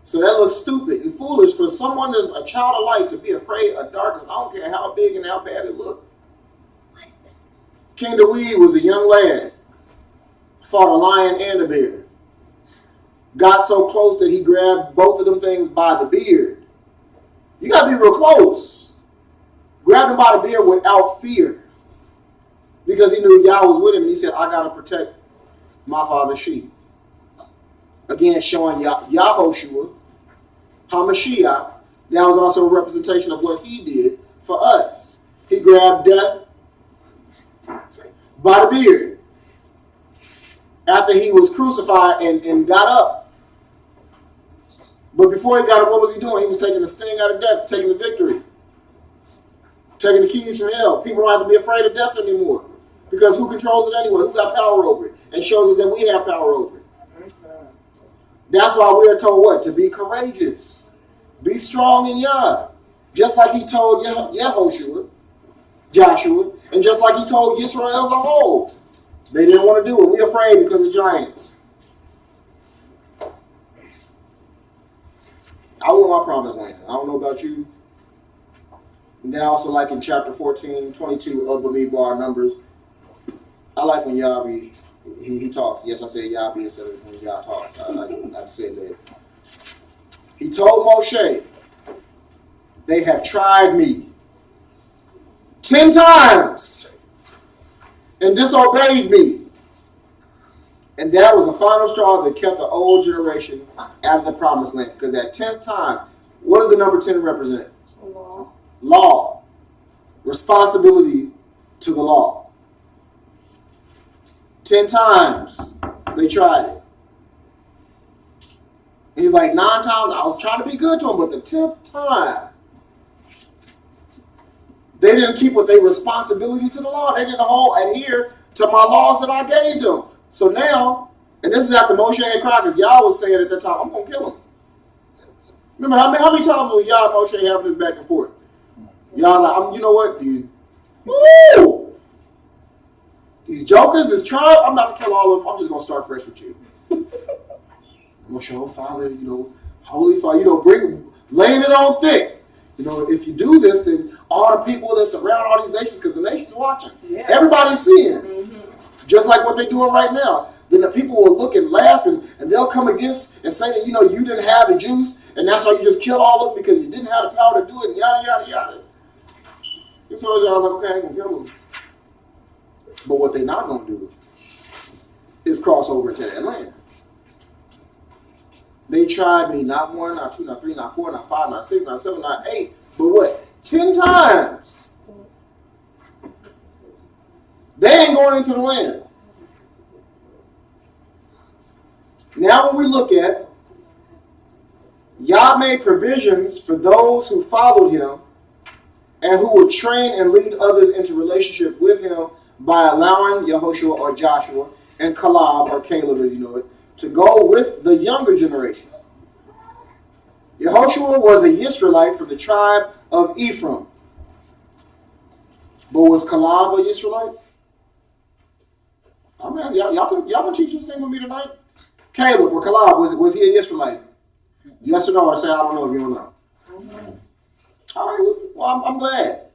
So that looks stupid and foolish for someone that's a child of light to be afraid of darkness. I don't care how big and how bad it looks. King Dawid was a young lad, fought a lion and a bear. Got so close that he grabbed both of them things by the beard. You got to be real close. Grabbed him by the beard without fear. Because he knew Yah was with him, and he said, I got to protect my father's sheep. Again, showing Yahoshua, HaMashiach, that was also a representation of what he did for us. He grabbed death by the beard after he was crucified and got up. But before he got up, what was he doing? He was taking the sting out of death, taking the victory, taking the keys from hell. People don't have to be afraid of death anymore because who controls it anyway? Who got power over it? And shows us that we have power over it. That's why we are told what? To be courageous. Be strong in Yah. Just like he told Yehoshua, Joshua, and just like he told Israel as a whole. They didn't want to do it. We're afraid because of giants. I want my promised land. I don't know about you. And then I also like in chapter 14, 22 of Bamidbar Numbers, I like when Yah he talks. Yes, I said Yah instead of when Yah talks. I said that. He told Moshe, they have tried me 10 times and disobeyed me. And that was the final straw that kept the old generation out of the promised land. Because that 10th time, what does the number 10 represent? Law. Law. Responsibility to the law. 10 times they tried it. He's like 9 times, I was trying to be good to him, but the 10th time, they didn't keep with their responsibility to the law. They didn't adhere to my laws that I gave them. So now, and this is after Moshe and cried, because Yah was saying at that time, I'm going to kill him. Remember, how many times was Yah and Moshe having this back and forth? Yah like, you know what? These jokers, this tribe, I'm about to kill all of them. I'm just going to start fresh with you. Moshe, oh Father, Holy Father, laying it on thick. If you do this, then all the people that surround all these nations, because the nation's watching. Yeah. Everybody's seeing. Mm-hmm. Just like what they're doing right now. Then the people will look and laugh, and they'll come against and say that, you didn't have the juice, and that's why you just killed all of them because you didn't have the power to do it, and yada, yada, yada. And so I was like, okay, I ain't going to kill them. But what they're not going to do is cross over into that land. They tried me not 1, not 2, not 3, not 4, not 5, not 6, not 7, not 8, but what? 10 times. They ain't going into the land. Now when we look at Yah made provisions for those who followed him and who would train and lead others into relationship with him by allowing Yehoshua or Joshua and Caleb or Caleb, as you know it, to go with the younger generation. Yehoshua was a Israelite from the tribe of Ephraim. But was Caleb a Israelite? Oh man, y'all can teach this thing with me tonight? Caleb or Caleb, was he an Israelite? Yes or no? Or say I don't know if you don't know. All right, well, I'm glad.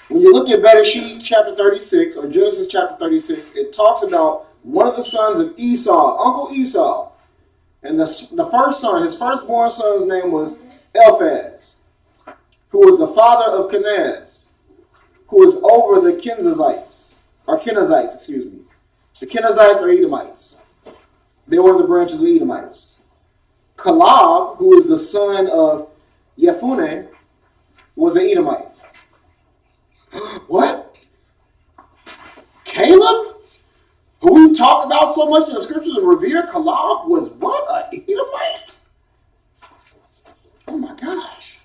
When you look at Bereshit chapter 36 or Genesis chapter 36, it talks about one of the sons of Esau, Uncle Esau. And the first son, his firstborn son's name was Eliphaz, who was the father of Kenaz, who was over the Kenizzites, excuse me. The Kenizzites are Edomites. They were the branches of Edomites. Caleb, who is the son of Yefuneh, was an Edomite. What? Caleb, who we talk about so much in the scriptures and revere, Caleb was what? An Edomite? Oh my gosh.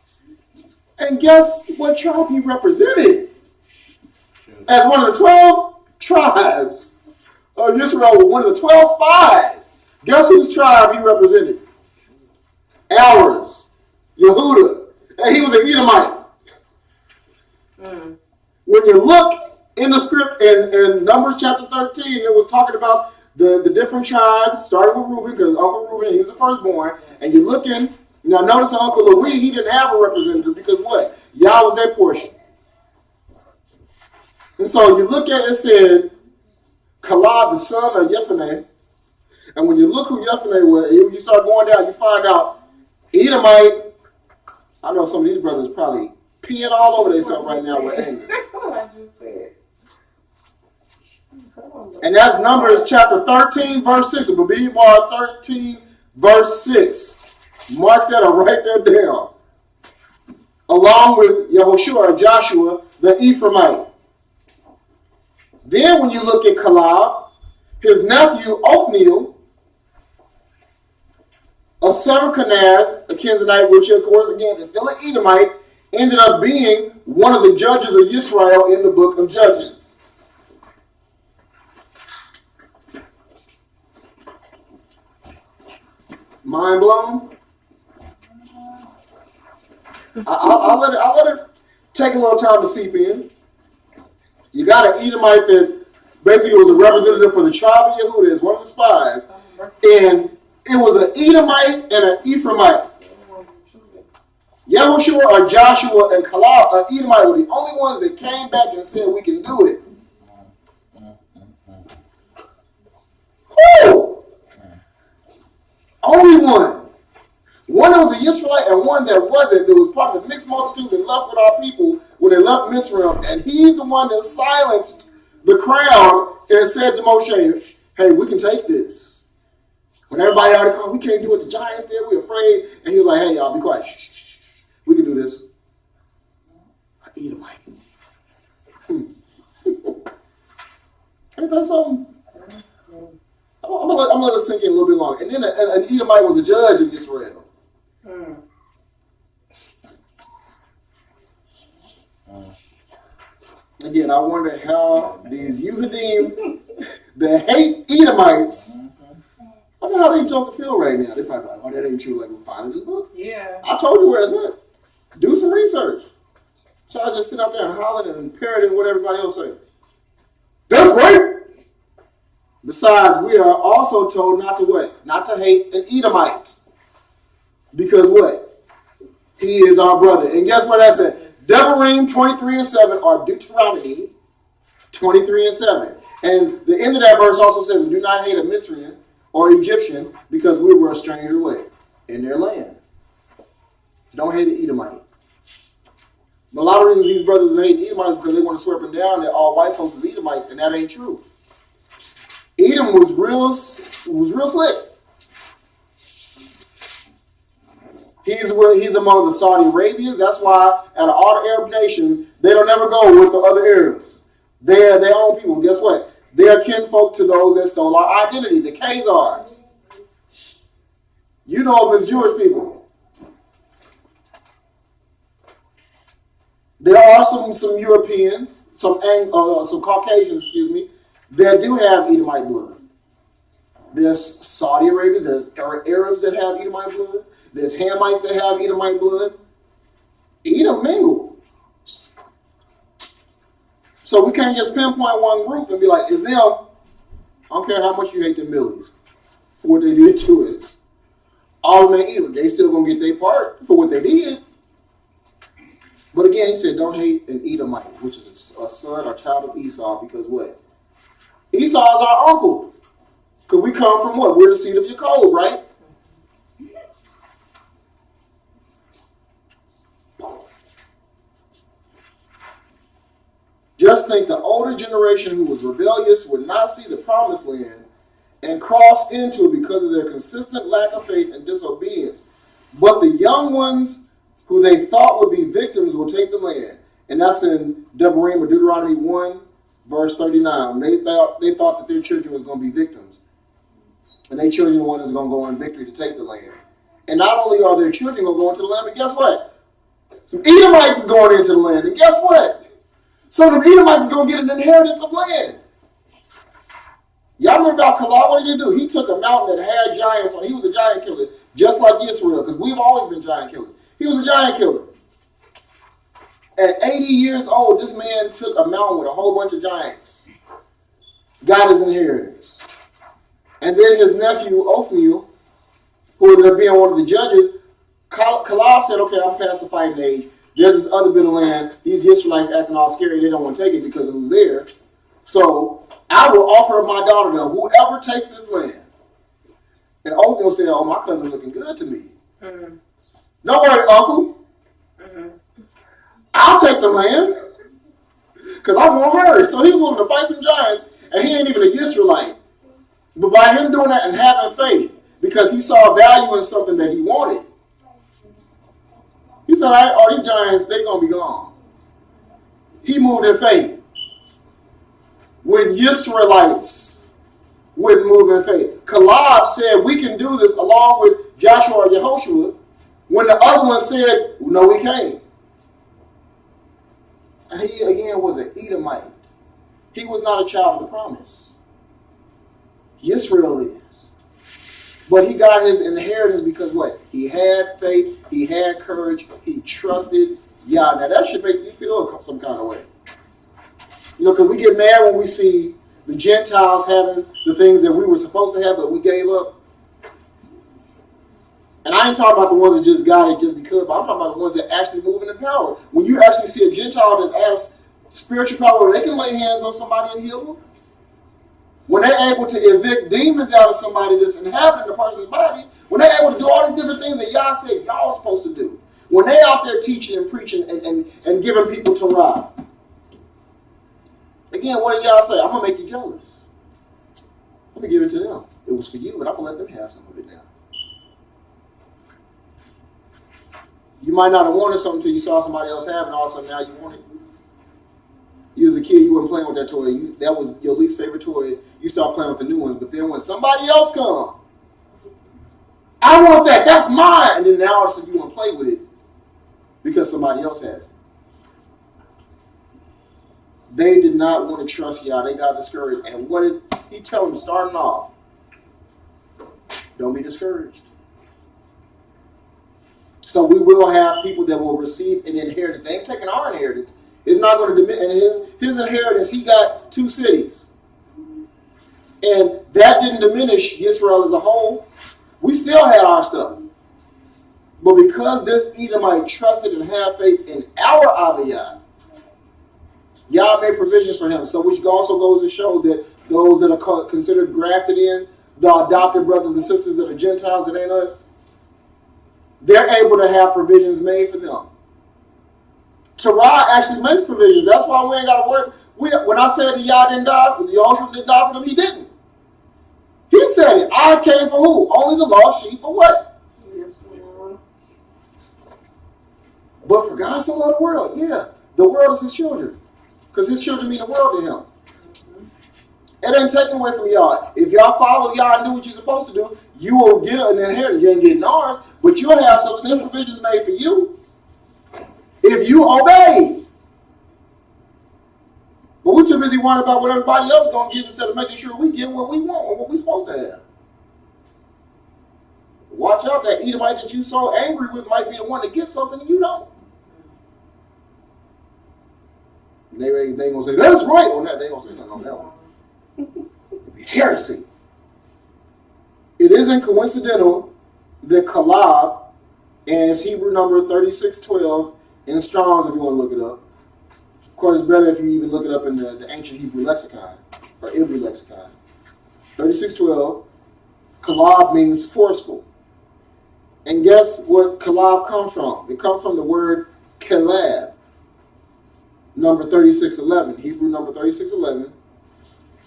And guess what tribe he represented? As one of the 12 tribes of Israel, one of the 12 spies. Guess whose tribe he represented? Ours, Yehuda. And he was an Edomite. When you look in the script in Numbers chapter 13, it was talking about the different tribes, starting with Reuben, because Uncle Reuben, he was the firstborn. And you're looking, now notice that Uncle Louis, he didn't have a representative because what? Yah was their portion. And so you look at it, it said, Caleb, the son of Yefuneh. And when you look who Yefuneh was, you start going down, you find out Edomite. I know some of these brothers probably peeing all over themselves right now with anger. I just said. And that's Numbers chapter 13, verse 6. It will be 13, verse 6. Mark that or write that down. Along with Yehoshua or Joshua, the Ephraimite. Then when you look at Caleb, his nephew Othniel, a son of Kenaz, a Kenizzite, which of course again is still an Edomite, ended up being one of the judges of Israel in the book of Judges. Mind blown? I'll let it take a little time to seep in. You got an Edomite that basically was a representative for the tribe of Yehuda as one of the spies. And it was an Edomite and an Ephraimite. Yehoshua or Joshua and Caleb, an Edomite, were the only ones that came back and said, we can do it. Woo! Only one. One that was an Israelite and one that wasn't, that was part of the mixed multitude that left with our people when they left Mitzrayim. And he's the one that silenced the crowd and said to Moshe, hey, we can take this. When everybody already called, we can't do what the giants did, we're afraid. And he was like, hey, y'all, be quiet. Shh, shh, shh. We can do this. An Edomite. Ain't that something? I'm gonna let it sink in a little bit longer. And then an Edomite was a judge of Israel. Again, I wonder how these Yehudim that hate Edomites, I wonder how they talk to feel right now. They probably like, oh, that ain't true. Like, we'll find this book. Yeah. I told you where it's at. Do some research. So I just sit up there and holler and parroting what everybody else says. That's right. Besides, we are also told not to what? Not to hate an Edomite. Because what? He is our brother. And guess what that said? Devarim 23 and 7 or Deuteronomy 23 and 7. And the end of that verse also says, do not hate a Mitzrayim or Egyptian because we were a stranger way in their land. Don't hate an Edomite. But a lot of reasons these brothers hate Edomites because they want to swear up and down that all white folks is Edomites, and that ain't true. Edom was real slick. He's among the Saudi Arabians. That's why out of all the Arab nations, they don't ever go with the other Arabs. They're their own people. Guess what? They are kinfolk to those that stole our identity, the Khazars. You know if it's Jewish people. There are some Europeans, some Caucasians, excuse me, that do have Edomite blood. There's Saudi Arabia, there's Arabs that have Edomite blood. There's Hamites that have Edomite blood. Edom mingle. So we can't just pinpoint one group and be like, it's them. I don't care how much you hate them Millies for what they did to us. All of them Edom, they still gonna get their part for what they did. But again, he said, don't hate an Edomite, which is a son or child of Esau, because what? Esau is our uncle. Because we come from what? We're the seed of Jacob, right? Just think the older generation who was rebellious would not see the promised land and cross into it because of their consistent lack of faith and disobedience. But the young ones who they thought would be victims will take the land. And that's in Devarim or Deuteronomy 1, verse 39. They thought that their children was going to be victims. And their children are the one that's going to go in victory to take the land. And not only are their children going to go into the land, but guess what? Some Edomites is going into the land. And guess what? Some of the Edomites is going to get an inheritance of land. Y'all remember about Caleb? What did he do? He took a mountain that had giants on it. He was a giant killer, just like Israel, because we've always been giant killers. He was a giant killer. At 80 years old, this man took a mountain with a whole bunch of giants, got his inheritance. And then his nephew, Othniel, who ended up being one of the judges, Caleb said, okay, I'm past the fighting age. There's this other bit of land. These Israelites acting all scary. They don't want to take it because of who's there. So I will offer my daughter to whoever takes this land. And Othniel said, oh, my cousin looking good to me. Mm-hmm. Don't worry, uncle. Mm-hmm. I'll take the land because I want her. So he was willing to fight some giants, and he ain't even an Israelite. But by him doing that and having faith, because he saw value in something that he wanted, he said, all right, all these giants, they're going to be gone. He moved in faith. When Israelites wouldn't move in faith. Caleb said, we can do this along with Joshua or Yehoshua, when the other one said, no, we can't. And he, again, was an Edomite. He was not a child of the promise. Israel is. But he got his inheritance because what? He had faith, he had courage, he trusted Yah. Now that should make you feel some kind of way. You know, because we get mad when we see the Gentiles having the things that we were supposed to have, but we gave up. And I ain't talking about the ones that just got it just because, but I'm talking about the ones that actually move in power. When you actually see a Gentile that has spiritual power, they can lay hands on somebody and heal them. When they're able to evict demons out of somebody that's inhabiting the person's body, when they're able to do all these different things that y'all said y'all are supposed to do, when they're out there teaching and preaching and giving people Torah, again, what do y'all say? I'm going to make you jealous. Let me give it to them. It was for you, but I'm going to let them have some of it now. You might not have wanted something until you saw somebody else have it, and all of a sudden now you want it. You was a kid, you weren't playing with that toy. That was your least favorite toy. You start playing with the new ones. But then when somebody else comes, I want that. That's mine. And then now all of a sudden you want to play with it because somebody else has it. They did not want to trust y'all. They got discouraged. And what did he tell them starting off? Don't be discouraged. So we will have people that will receive an inheritance. They ain't taking our inheritance. It's not going to diminish. And his inheritance, he got 2 cities. And that didn't diminish Israel as a whole. We still had our stuff. But because this Edomite trusted and had faith in our Abiyah, Yah made provisions for him. So which also goes to show that those that are considered grafted in, the adopted brothers and sisters that are Gentiles that ain't us, they're able to have provisions made for them. Torah actually makes provisions. That's why we ain't got to work. When I said that Yah didn't die, the Yahushua didn't die for them, he didn't. He said it. I came for who? Only the lost sheep or what? But for God so loved the world, yeah. The world is his children. Because his children mean the world to him. It ain't taken away from y'all. If y'all follow Yah and do what you're supposed to do, you will get an inheritance. You ain't getting ours, but you'll have something. There's provisions made for you if you obey. But we're too busy worrying about what everybody else is going to get instead of making sure we get what we want or what we're supposed to have. Watch out, that Edomite that you so angry with might be the one to get something and you don't. And they ain't going to say, that's right on that. They ain't going to say nothing on that one. It'd be heresy. It isn't coincidental that Kalab, and it's Hebrew number 3612 in Strong's if you want to look it up. Of course, it's better if you even look it up in the ancient Hebrew lexicon, or Hebrew lexicon. 3612, Kalab means forceful. And guess what Kalab comes from? It comes from the word Kalab, number 3611, Hebrew number 3611.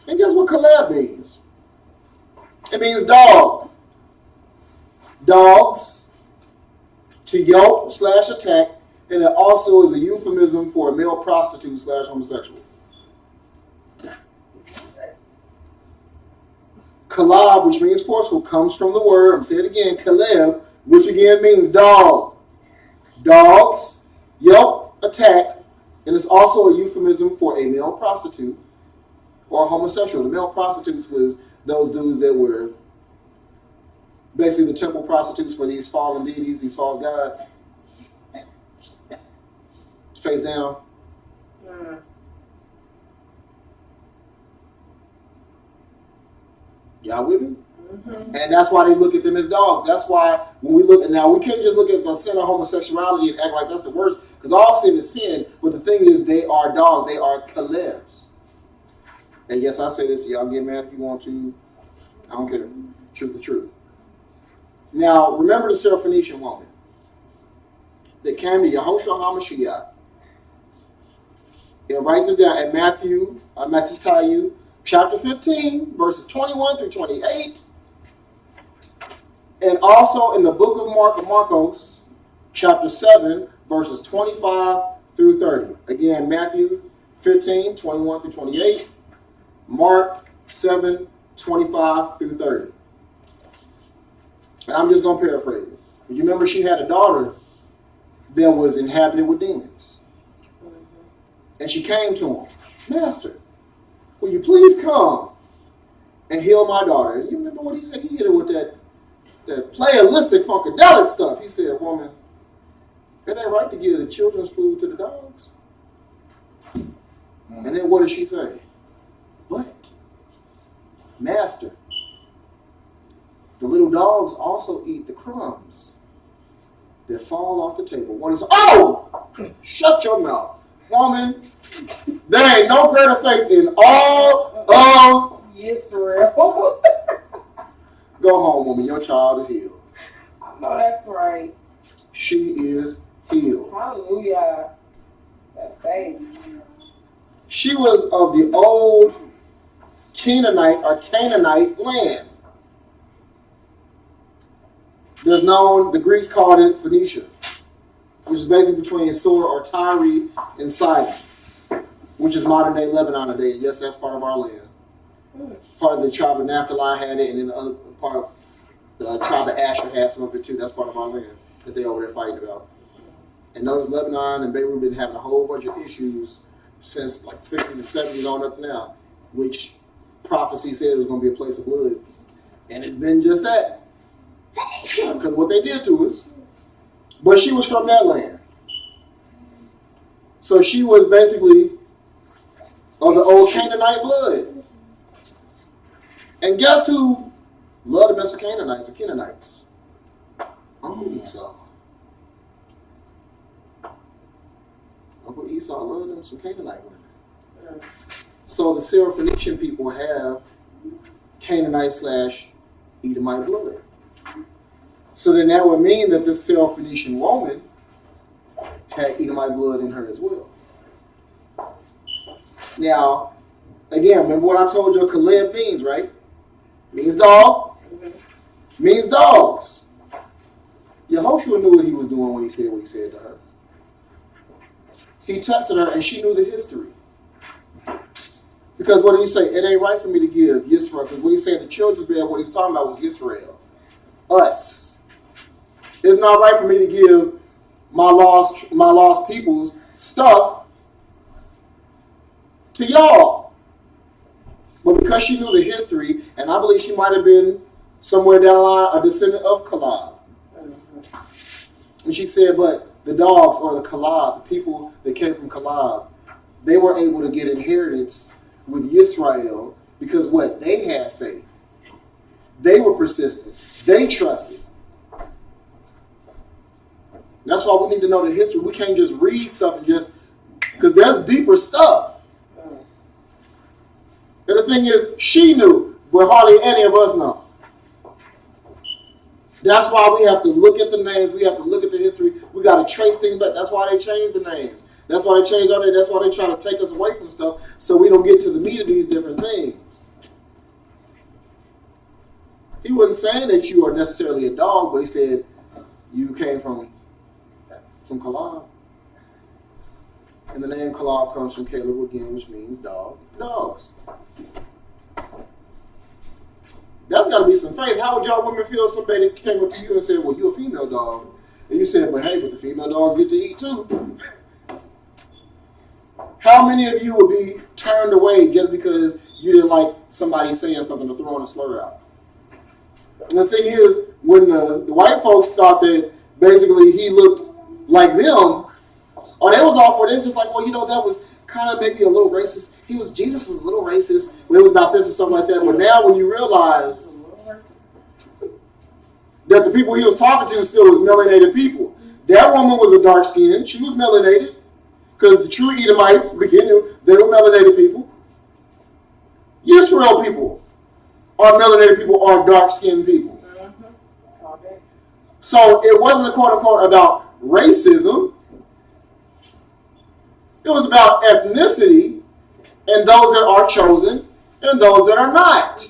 And guess what Kalab means? It means dog. Dogs, to yelp / attack, and it also is a euphemism for a male prostitute / homosexual. Kalab, which means forceful, comes from the word, I'm saying it again, Kaleb, which again means dog. Dogs, yelp, attack, and it's also a euphemism for a male prostitute or a homosexual. The male prostitutes was those dudes that were basically the temple prostitutes for these fallen deities, these false gods. Face down. Y'all with me? Mm-hmm. And that's why they look at them as dogs. That's why when we look at, now we can't just look at the sin of homosexuality and act like that's the worst, because all sin is sin, but the thing is they are dogs. They are kalebs. And yes, I say this, y'all get mad if you want to. I don't care. Truth is truth. Now, remember the Syrophoenician woman that came to Yehoshua HaMashiach. And write this down at Matthew chapter 15, verses 21 through 28. And also in the book of Marcos, chapter 7, verses 25 through 30. Again, Matthew 15, 21 through 28. Mark 7, 25 through 30. And I'm just going to paraphrase it. But you remember she had a daughter that was inhabited with demons. And she came to him, Master, will you please come and heal my daughter? And you remember what he said? He hit her with that playalistic, funkadelic stuff. He said, woman, it ain't right to give the children's food to the dogs. And then what did she say? But, Master, the little dogs also eat the crumbs that fall off the table. What is, oh! Shut your mouth. Woman, there ain't no greater faith in all of Israel. Go home, woman. Your child is healed. I know that's right. She is healed. Hallelujah. That's faith. She was of the old Canaanite land. There's known, the Greeks called it Phoenicia, which is basically between Sur or Tyre and Sidon, which is modern day Lebanon today. Yes, that's part of our land. Part of the tribe of Naphtali had it, and then the other part, the tribe of Asher had some of it too. That's part of our land that they over there fighting about. And notice Lebanon and Beirut been having a whole bunch of issues since like 60s and 70s on up to now, which prophecy said it was going to be a place of blood. And it's been just that. Because what they did to us. But she was from that land. So she was basically of the old Canaanite blood. And guess who loved to mess with Canaanites or Canaanites? Uncle Esau. Uncle Esau loved them some Canaanite women. So the Syrophoenician people have Canaanite / Edomite blood. So then that would mean that this Syrophoenician woman had Edomite blood in her as well. Now, again, remember what I told you Caleb means, right? Means dog. Means dogs. Yehoshua knew what he was doing when he said what he said to her. He tested her and she knew the history. Because what did he say? It ain't right for me to give Yisrael. Because when he said the children's bed, what he was talking about was Yisrael. us. It's not right for me to give my lost people's stuff to y'all. But because she knew the history, and I believe she might have been somewhere down the line a descendant of Caleb. And she said, but the dogs, or the Caleb, the people that came from Caleb, they were able to get inheritance with Yisrael because what? They had faith. They were persistent. They trusted. That's why we need to know the history. We can't just read stuff and just, because there's deeper stuff. And the thing is, she knew, but hardly any of us know. That's why we have to look at the names. We have to look at the history. We got to trace things back. That's why they changed the names. That's why they changed our name. That's why they try to take us away from stuff so we don't get to the meat of these different things. He wasn't saying that you are necessarily a dog, but he said you came from Caleb. And the name Caleb comes from Caleb again, which means dog. Dogs. That's got to be some faith. How would y'all women feel if somebody came up to you and said, well, you're a female dog? And you said, but hey, but the female dogs get to eat too. How many of you would be turned away just because you didn't like somebody saying something or throwing a slur out? And the thing is, when the white folks thought that basically he looked like them, or they was all for it. They was just like, well, that was kind of maybe a little racist. Jesus was a little racist when it was about this and stuff like that. But now when you realize that the people he was talking to still was melanated people. That woman was a dark skin. She was melanated. Because the true Edomites, they were melanated people. Yisrael people are melanated people, are dark skinned people. So it wasn't a quote unquote about racism. It was about ethnicity and those that are chosen and those that are not.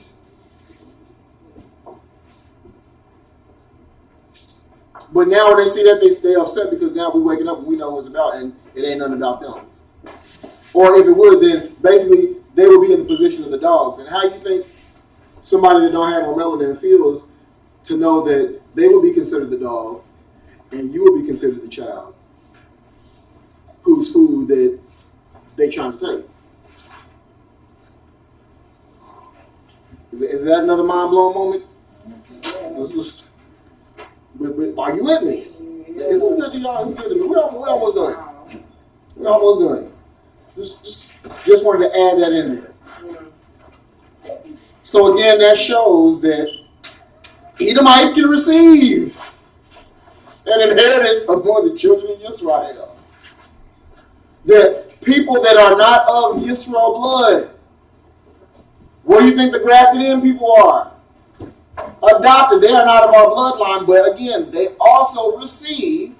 But now when they see that, they stay upset because now we're waking up and we know what it's about and it ain't nothing about them. Or if it would, then basically they would be in the position of the dogs. And how you think somebody that don't have no melanin feels to know that they will be considered the dog and you will be considered the child whose food that they trying to take. Is that another mind-blowing moment? But are you with me? Is this good to y'all? It's good to me. We're almost done. We're almost done. Just wanted to add that in there. So again, that shows that Edomites can receive an inheritance among the children of Israel. That people that are not of Yisrael blood, what do you think the grafted in people are? Adopted. They are not of our bloodline, but again, they also receive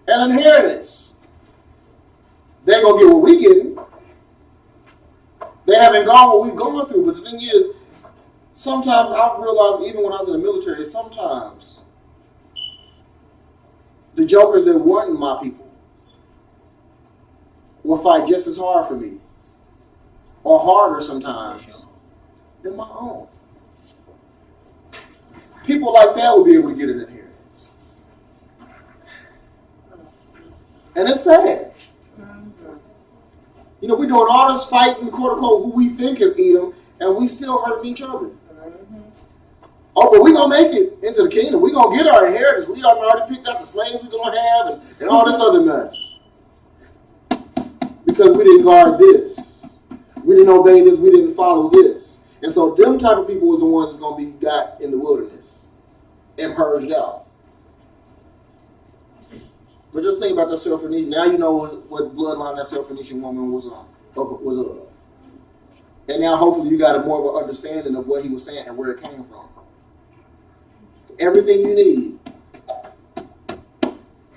an inheritance. They ain't gonna get what we getting. They haven't gone what we've gone through. But the thing is, sometimes I've realized, even when I was in the military, sometimes the jokers that weren't my people will fight just as hard for me, or harder sometimes, than my own. People like that will be able to get an inheritance. And it's sad. We're doing all this fighting, quote unquote, who we think is Edom, and we still hurting each other. Oh, but we're going to make it into the kingdom. We're going to get our inheritance. We already picked out the slaves we're going to have and all this other mess. Because we didn't guard this. We didn't obey this. We didn't follow this. And so them type of people was the ones that's going to be got in the wilderness and purged out. But just think about that Syrophoenician. Now you know what bloodline that Syrophoenician woman was of. And now hopefully you got a more of an understanding of what he was saying and where it came from. Everything you need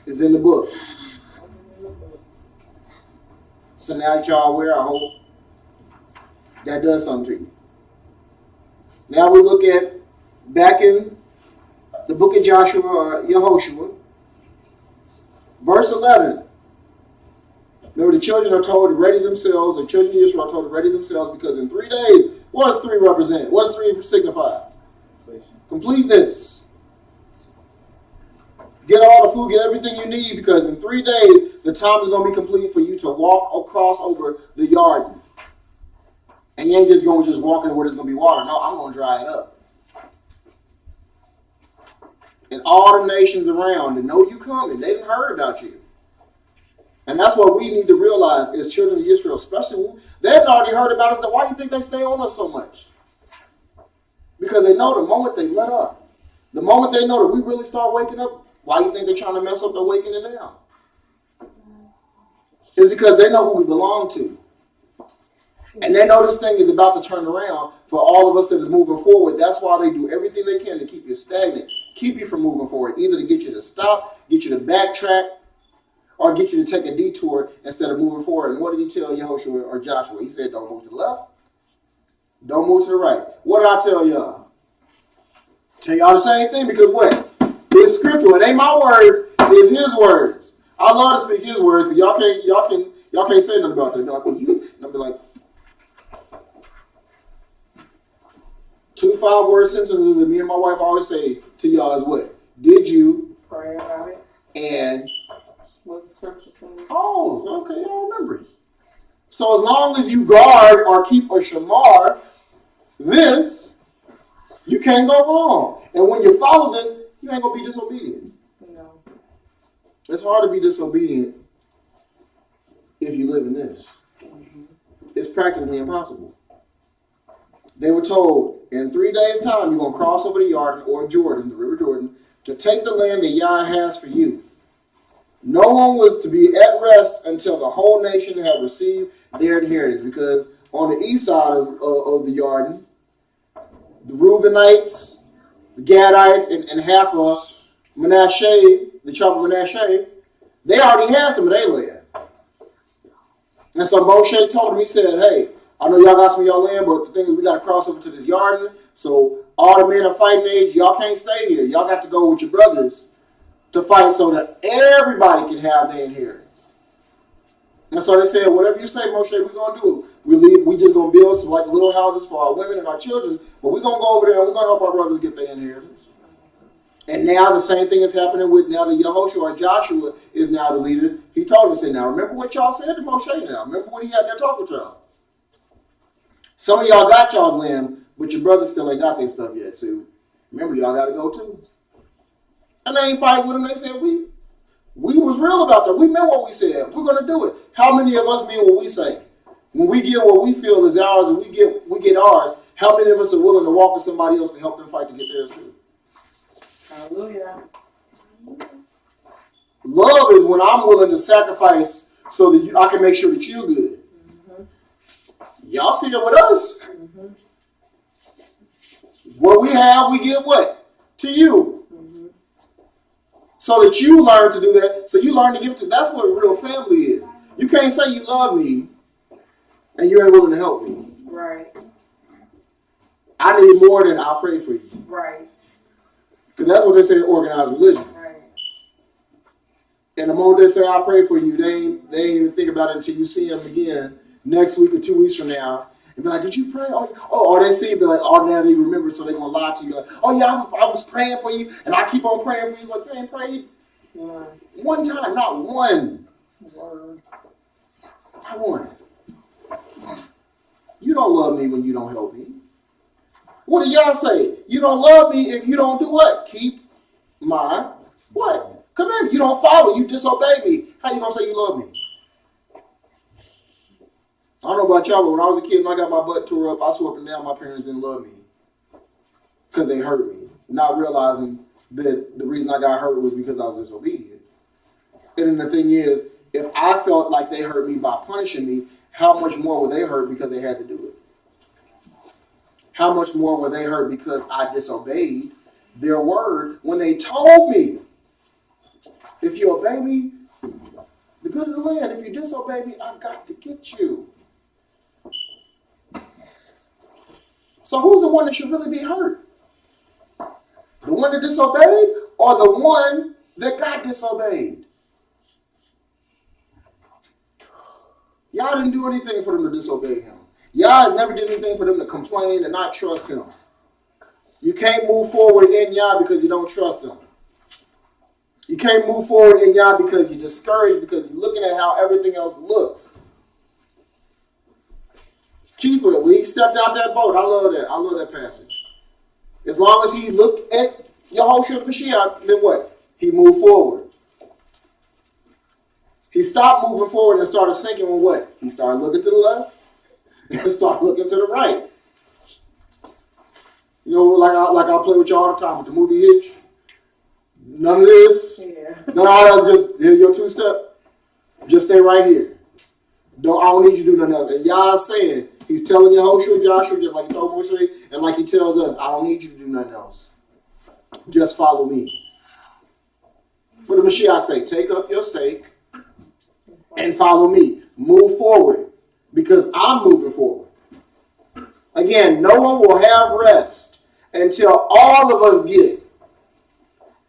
is in the book. So now that y'all aware, I hope that does something to you. Now we look at back in the book of Joshua, or Yehoshua, verse 11. Remember, the children are told to ready themselves, the children of Israel are told to ready themselves because in 3 days, what does 3 represent? What does 3 signify? Completeness. Get all the food, get everything you need, because in 3 days, the time is going to be complete for you to walk across over the Jordan. And you ain't just going to just walk in where there's going to be water. No, I'm going to dry it up. And all the nations around, and know you coming. They didn't heard about you. And that's what we need to realize as children of Israel, especially, they've already heard about us. So why do you think they stay on us so much? Because they know the moment they let up, the moment they know that we really start waking up, why do you think they're trying to mess up their waking it down? It's because they know who we belong to. And they know this thing is about to turn around for all of us that is moving forward. That's why they do everything they can to keep you stagnant, keep you from moving forward, either to get you to stop, get you to backtrack, or get you to take a detour instead of moving forward. And what did he tell Yehoshua or Joshua? He said, don't move to the left. Don't move to the right. What did I tell y'all? Tell y'all the same thing, because what? It's scriptural. It ain't my words. It's his words. I love to speak his words, because y'all can't say nothing about that. They're like, well, you, and I'll be like, 2 5-word sentences that me and my wife always say to y'all is what? Did you Pray about it. And What's the scripture saying? oh, okay, y'all remember it. So as long as you guard or keep a shamar, this, you can't go wrong. And when you follow this, you ain't gonna be disobedient. No. It's hard to be disobedient if you live in this. Mm-hmm. It's practically impossible. They were told, in 3 days' time, you're going to cross over the Jordan, or Jordan, the River Jordan, to take the land that Yah has for you. No one was to be at rest until the whole nation had received their inheritance, because on the east side of the Jordan, the Reubenites, the Gadites, and half of Manasseh, the tribe of Manasseh, they already had some of their land. And so Moshe told him, he said, hey, I know y'all got some of y'all land, but the thing is we got to cross over to this Jordan. So all the men of fighting age, y'all can't stay here. Y'all got to go with your brothers to fight so that everybody can have their inheritance. And so they said, whatever you say, Moshe, we're going to do. We just going to build some like little houses for our women and our children, but we're going to go over there and we're going to help our brothers get their inheritance. And now the same thing is happening with now that Yehoshua or Joshua is now the leader. He told him, he said, now remember what y'all said to Moshe now. Remember when he had that talk with y'all. Some of y'all got y'all land, but your brothers still ain't got their stuff yet. So remember, y'all got to go too. And they ain't fighting with them. They said, we was real about that. We meant what we said. We're going to do it. How many of us mean what we say? When we get what we feel is ours and we get ours, how many of us are willing to walk with somebody else to help them fight to get theirs too? Hallelujah. Love is when I'm willing to sacrifice so that I can make sure that you're good. Mm-hmm. Y'all see it with us. Mm-hmm. What we have, we give what? To you. Mm-hmm. So that you learn to do that. So you learn to give to. That's what real family is. You can't say you love me and you ain't willing to help me. Right. I need more than I'll pray for you. Right. Because that's what they say in organized religion. Right. And the moment they say, I'll pray for you, they ain't even think about it until you see them again next week or 2 weeks from now. And be like, did you pray? Or they see it, be like, oh, now they remember, so they're going to lie to you. Like, oh, yeah, I was praying for you, and I keep on praying for you. Like, you ain't prayed one time, not one. Word. Not one. You don't love me when you don't help me. What do y'all say? You don't love me if you don't do what? Keep my what? Commandment. You don't follow. You disobey me. How you going to say you love me? I don't know about y'all, but when I was a kid and I got my butt tore up, I swore up and down my parents didn't love me because they hurt me, not realizing that the reason I got hurt was because I was disobedient. And then the thing is, if I felt like they hurt me by punishing me, how much more were they hurt because they had to do it? How much more were they hurt because I disobeyed their word when they told me, if you obey me, the good of the land. If you disobey me, I got to get you. So who's the one that should really be hurt? The one that disobeyed or the one that got disobeyed? Y'all didn't do anything for them to disobey him. Y'all never did anything for them to complain and not trust him. You can't move forward in Yah because you don't trust him. You can't move forward in Yah because you're discouraged, because you're looking at how everything else looks. Kiefer, when he stepped out that boat, I love that. I love that passage. As long as he looked at Yahushua the Mashiach, then what? He moved forward. He stopped moving forward and started sinking with what? He started looking to the left and started looking to the right. You know, like I play with you all the time with the movie Hitch. None of this. Yeah. None of all that. Just here's your two-step. Just stay right here. I don't need you to do nothing else. And Yah saying, he's telling Yahushua, Joshua, just like he told Moshe, and like he tells us, I don't need you to do nothing else. Just follow me. What did Mashiach say? Take up your stake and follow me. Move forward, because I'm moving forward. Again, no one will have rest until all of us get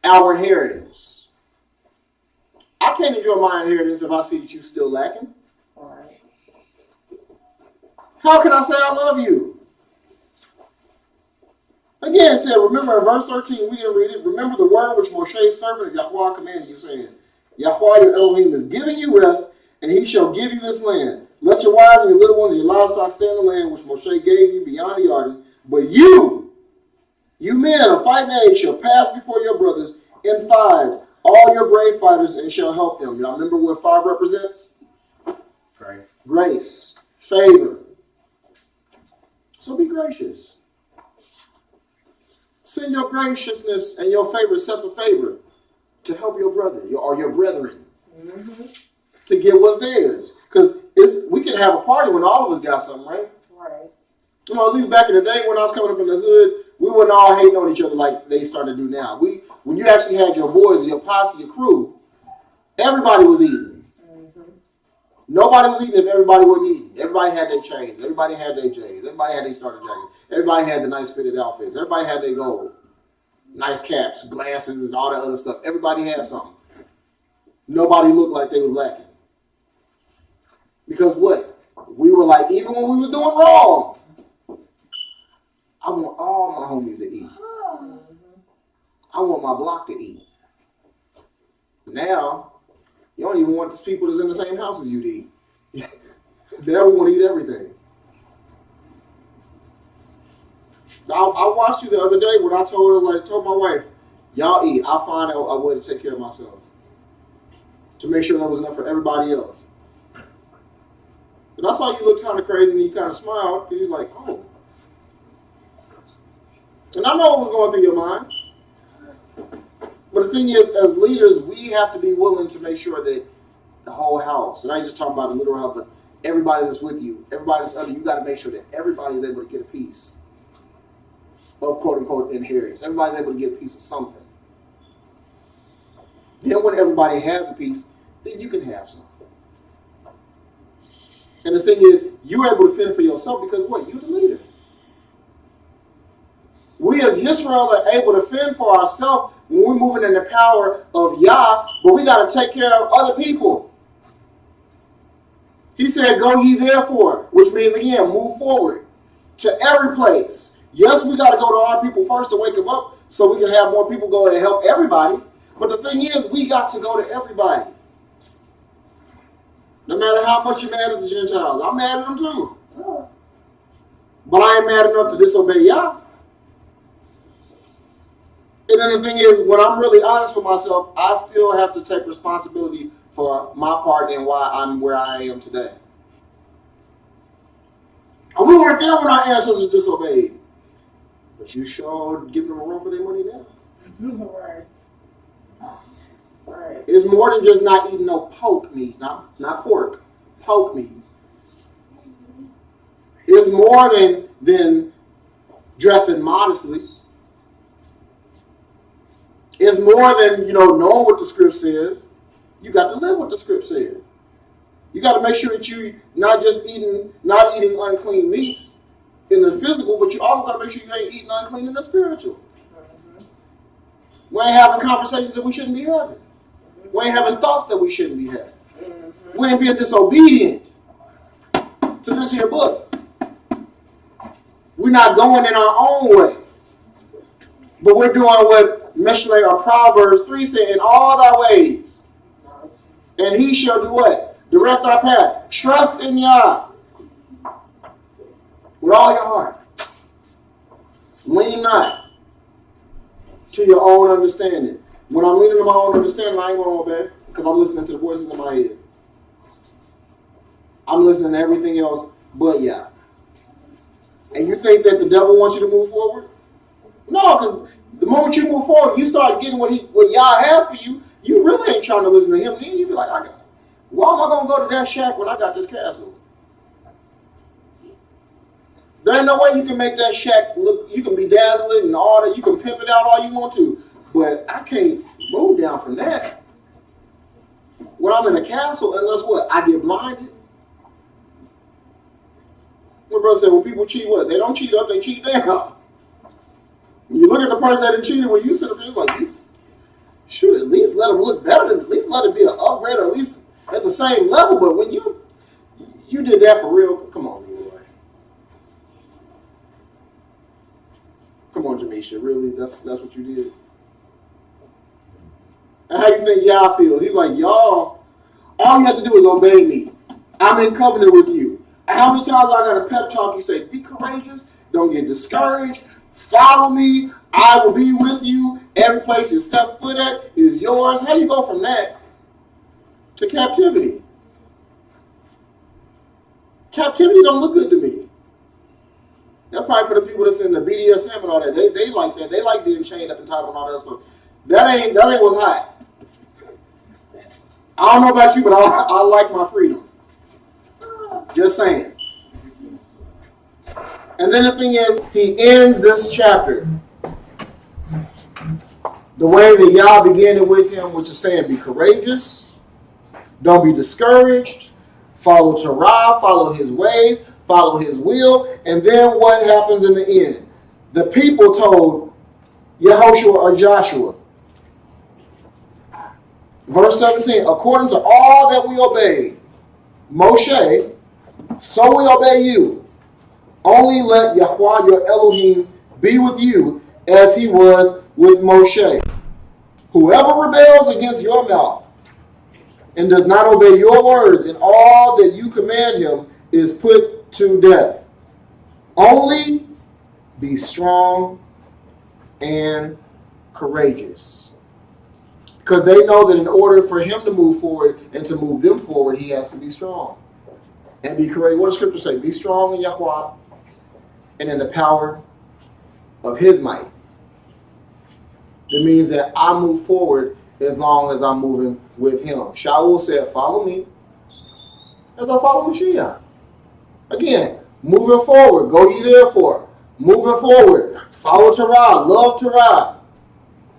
our inheritance. I can't enjoy my inheritance if I see that you're still lacking. All right. How can I say I love you? Again, it said, remember in verse 13, we didn't read it. Remember the word which Moshe's servant of Yahweh commanded you, saying, Yahweh your Elohim is giving you rest, and he shall give you this land. Let your wives and your little ones and your livestock stay in the land which Moshe gave you beyond the Jordan. But you men of fighting age, shall pass before your brothers in fives, all your brave fighters, and shall help them. Y'all remember what 5 represents? Grace. Grace, favor. So be gracious. Send your graciousness and your favor, sets of favor, to help your brother or your brethren to get what's theirs. Because we can have a party when all of us got something, right? Right. You know, at least back in the day when I was coming up in the hood, we weren't all hating on each other like they started to do now. When you actually had your boys, your posse, your crew, everybody was eating. Nobody was eating if everybody wasn't eating. Everybody had their chains. Everybody had their J's. Everybody had their starter jackets. Everybody had the nice fitted outfits. Everybody had their gold. Nice caps, glasses, and all that other stuff. Everybody had something. Nobody looked like they was lacking. Because what? We were like, even when we was doing wrong, I want all my homies to eat. I want my block to eat. Now, you don't even want the people that's in the same house as you to eat. Now we want to eat everything. I watched you the other day when I told my wife, y'all eat. I'll find a way to take care of myself. To make sure there was enough for everybody else. And I saw you look kind of crazy and you kind of smiled because he's like, oh. And I know what was going through your mind. But the thing is, as leaders, we have to be willing to make sure that the whole house, and I ain't just talking about the literal house, but everybody that's with you, everybody that's under you, got to make sure that everybody is able to get a piece of quote-unquote inheritance. Everybody's able to get a piece of something. Then when everybody has a piece, then you can have some. And the thing is, you're able to fend for yourself because what? You're the leader. We as Yisrael are able to fend for ourselves when we're moving in the power of Yah, but we got to take care of other people. He said, go ye therefore, which means, again, move forward to every place. Yes, we got to go to our people first to wake them up so we can have more people go and help everybody. But the thing is, we got to go to everybody. No matter how much you're mad at the Gentiles. I'm mad at them too. But I ain't mad enough to disobey Yah. And then the thing is, when I'm really honest with myself, I still have to take responsibility for my part and why I'm where I am today. And we weren't there when our ancestors disobeyed. But you sure giving them a run for their money now. Right. Right. It's more than just not eating no poke meat, not pork, poke meat. It's more than dressing modestly. It's more than, knowing what the script says. You got to live what the script says. You got to make sure that you not eating unclean meats in the physical, but you also got to make sure you ain't eating unclean in the spiritual. We ain't having conversations that we shouldn't be having. We ain't having thoughts that we shouldn't be having. We ain't being disobedient to this here book. We're not going in our own way. But we're doing what Mishle or Proverbs 3 say, in all thy ways. And he shall do what? Direct our path. Trust in Yah with all your heart. Lean not to your own understanding. When I'm leaning to my own understanding, I ain't going to obey because I'm listening to the voices in my head. I'm listening to everything else but Yah. And you think that the devil wants you to move forward? No, because the moment you move forward, you start getting what Yah has for you. You really ain't trying to listen to him. Then you be like, why am I going to go to that shack when I got this castle? There ain't no way you can make that shack look, you can be dazzling and all that. You can pimp it out all you want to. But I can't move down from that. When I'm in a castle, unless what? I get blinded. My brother said, when people cheat, what? They don't cheat up, they cheat down. When you look at the person that cheated, when you sit up there, it's like, you should at least let them look better, than, at least let it be an upgrade, or at least at the same level. But when you did that for real, come on, Leroy. Come on, Jamisha, really? That's what you did? And how do you think Yah feels? He's like, y'all, all you have to do is obey me. I'm in covenant with you. And how many times I got a pep talk? You say, be courageous. Don't get discouraged. Follow me. I will be with you. Every place you step foot at is yours. How you go from that to captivity? Captivity don't look good to me. That's probably for the people that's in the BDSM and all that. They like that. They like being chained up and tied and all that stuff. That ain't what's hot. I don't know about you, but I like my freedom. Just saying. And then the thing is, he ends this chapter the way that Yah began it with him, which is saying, be courageous, don't be discouraged, follow Torah, follow his ways, follow his will. And then what happens in the end? The people told Yehoshua or Joshua, verse 17, according to all that we obeyed Moshe, so we obey you. Only let Yahweh your Elohim be with you as he was with Moshe. Whoever rebels against your mouth and does not obey your words in all that you command him is put to death. Only be strong and courageous. Because they know that in order for him to move forward and to move them forward, he has to be strong and be courageous. What does Scripture say? Be strong in Yahweh and in the power of his might. It means that I move forward as long as I'm moving with him. Shaul said, follow me as I follow Mashiach. Again, moving forward. Go ye therefore. Moving forward. Follow Torah. Love Torah.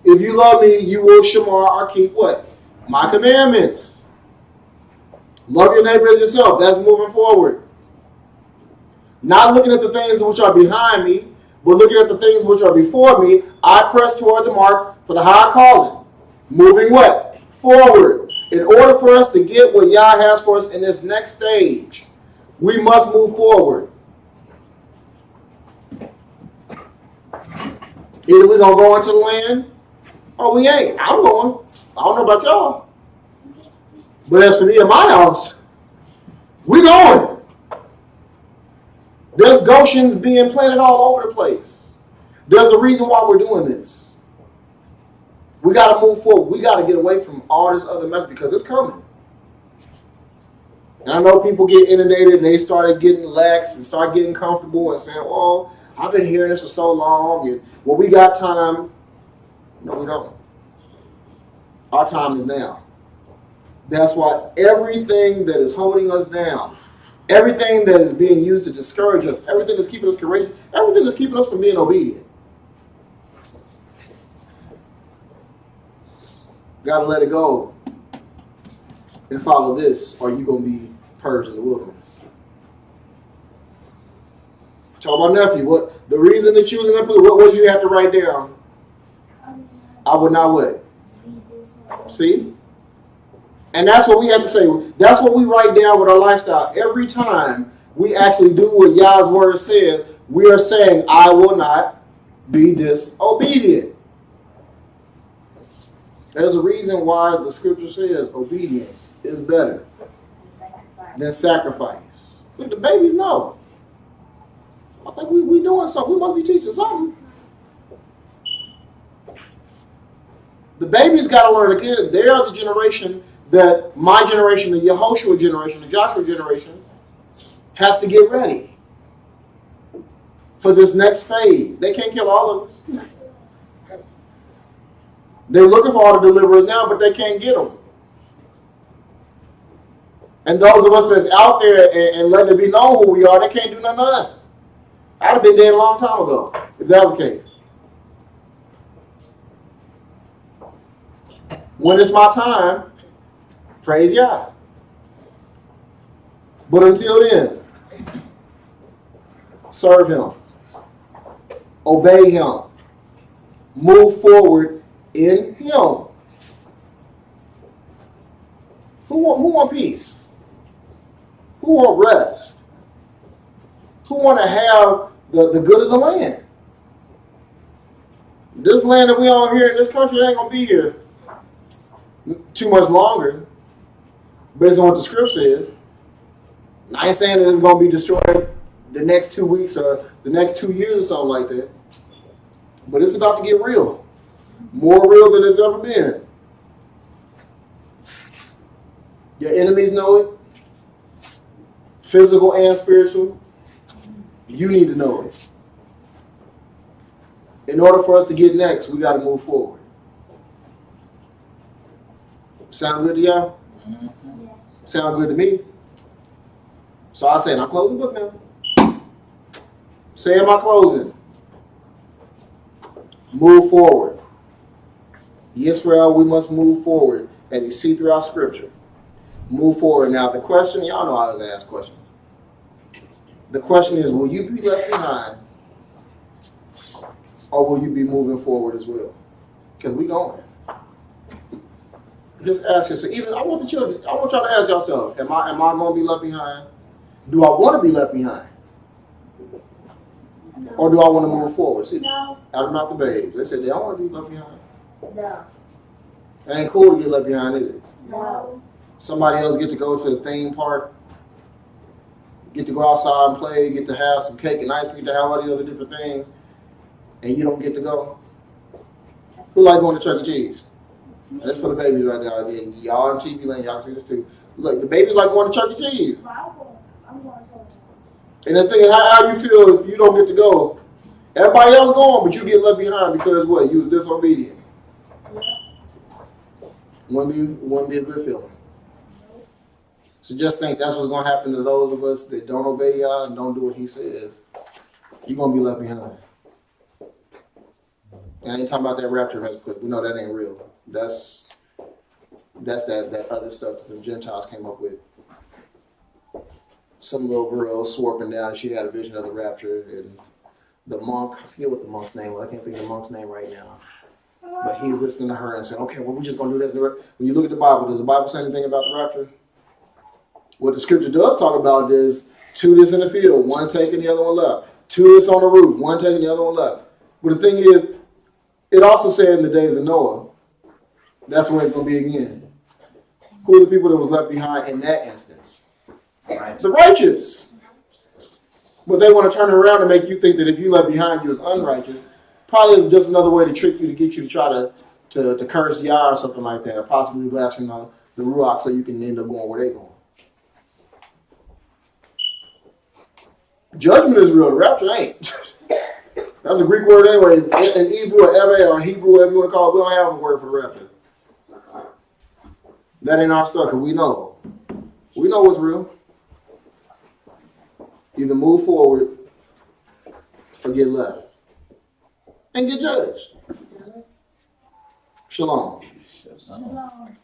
If you love me, you will shamar or keep what? My commandments. Love your neighbor as yourself. That's moving forward. Not looking at the things which are behind me, but looking at the things which are before me. I press toward the mark for the high calling. Moving what? Forward. In order for us to get what Yah has for us in this next stage, we must move forward. Either we're going to go into the land, or we ain't. I'm going. I don't know about y'all. But as for me and my house, we going. There's Goshens being planted all over the place. There's a reason why we're doing this. We got to move forward. We got to get away from all this other mess because it's coming. And I know people get inundated and they started getting lax and start getting comfortable and saying, oh, I've been hearing this for so long. And, well, we got time. No, we don't. Our time is now. That's why everything that is holding us down, everything that is being used to discourage us, everything that's keeping us courageous, everything that's keeping us from being obedient, got to let it go and follow this, or you're going to be purged in the wilderness. Tell my nephew, what the reason that you was in that place, what did you have to write down? I would not what? See? And that's what we have to say. That's what we write down with our lifestyle. Every time we actually do what Yah's word says, we are saying, I will not be disobedient. There's a reason why the scripture says obedience is better than sacrifice. But the babies know. I think we doing something. We must be teaching something. The babies got to learn again. They are the generation that my generation, the Yehoshua generation, the Joshua generation, has to get ready for this next phase. They can't kill all of us. They're looking for all the deliverers now, but they can't get them. And those of us that's out there and letting it be known who we are, they can't do nothing to us. I'd have been dead a long time ago if that was the case. When it's my time, praise God. But until then, serve Him. Obey Him. Move forward in Him. Who want peace? Who want rest? Who want to have the good of the land? This land that we all here in this country ain't going to be here too much longer, based on what the script says. I ain't saying that it's going to be destroyed the next 2 weeks or the next 2 years or something like that. But it's about to get real. More real than it's ever been. Your enemies know it. Physical and spiritual. You need to know it. In order for us to get next, we got to move forward. Sound good to y'all? Mm-hmm. Sound good to me? So I say, I'm closing the book now. Say in my closing, move forward. Israel, we must move forward. As you see throughout Scripture, move forward. Now the question, y'all know I always ask questions. The question is, will you be left behind, or will you be moving forward as well? Because we going. Just ask yourself. Even I want y'all to ask yourself: Am I going to be left behind? Do I want to be left behind, or do I want to move forward? See, No. out about the babes. They said they don't want to be left behind. No. It ain't cool to get left behind, is it? No. Somebody else get to go to a theme park, get to go outside and play, get to have some cake and ice cream, to have all the other different things, and you don't get to go. Who like going to Chuck E. Cheese? That's for the babies right now. And y'all on TV land, y'all can see this too. Look, the babies like going to Chuck E. Cheese. I'm going to. And the thing is, how you feel if you don't get to go? Everybody else going, but you get left behind because what? You was disobedient. Yeah. Wouldn't be a good feeling. So just think that's what's going to happen to those of us that don't obey y'all and don't do what He says. You're going to be left behind. And I ain't talking about that rapture mess, but we know that ain't real. That's that other stuff that the Gentiles came up with. Some little girl swore up and down, and she had a vision of the rapture, and the monk, I forget what the monk's name was. I can't think of the monk's name right now. But he's listening to her and saying, okay, well, we're just going to do this. When you look at the Bible, does the Bible say anything about the rapture? What the scripture does talk about is two that's in the field, one taking, the other one left. Two that's on the roof, one taking, the other one left. But the thing is, it also said in the days of Noah, that's where it's going to be again. Who are the people that was left behind in that instance? Right. The righteous. But they want to turn it around and make you think that if you left behind, you was unrighteous. Probably is just another way to trick you, to get you to try to curse Yah or something like that, or possibly blaspheme the Ruach so you can end up going where they going. Judgment is real. The rapture ain't. That's a Greek word anyways. In Hebrew or Eve or Hebrew, whatever you want to call it, we don't have a word for the rapture. That ain't our stuff, because we know. We know what's real. Either move forward or get left. And get judged. Shalom. Shalom.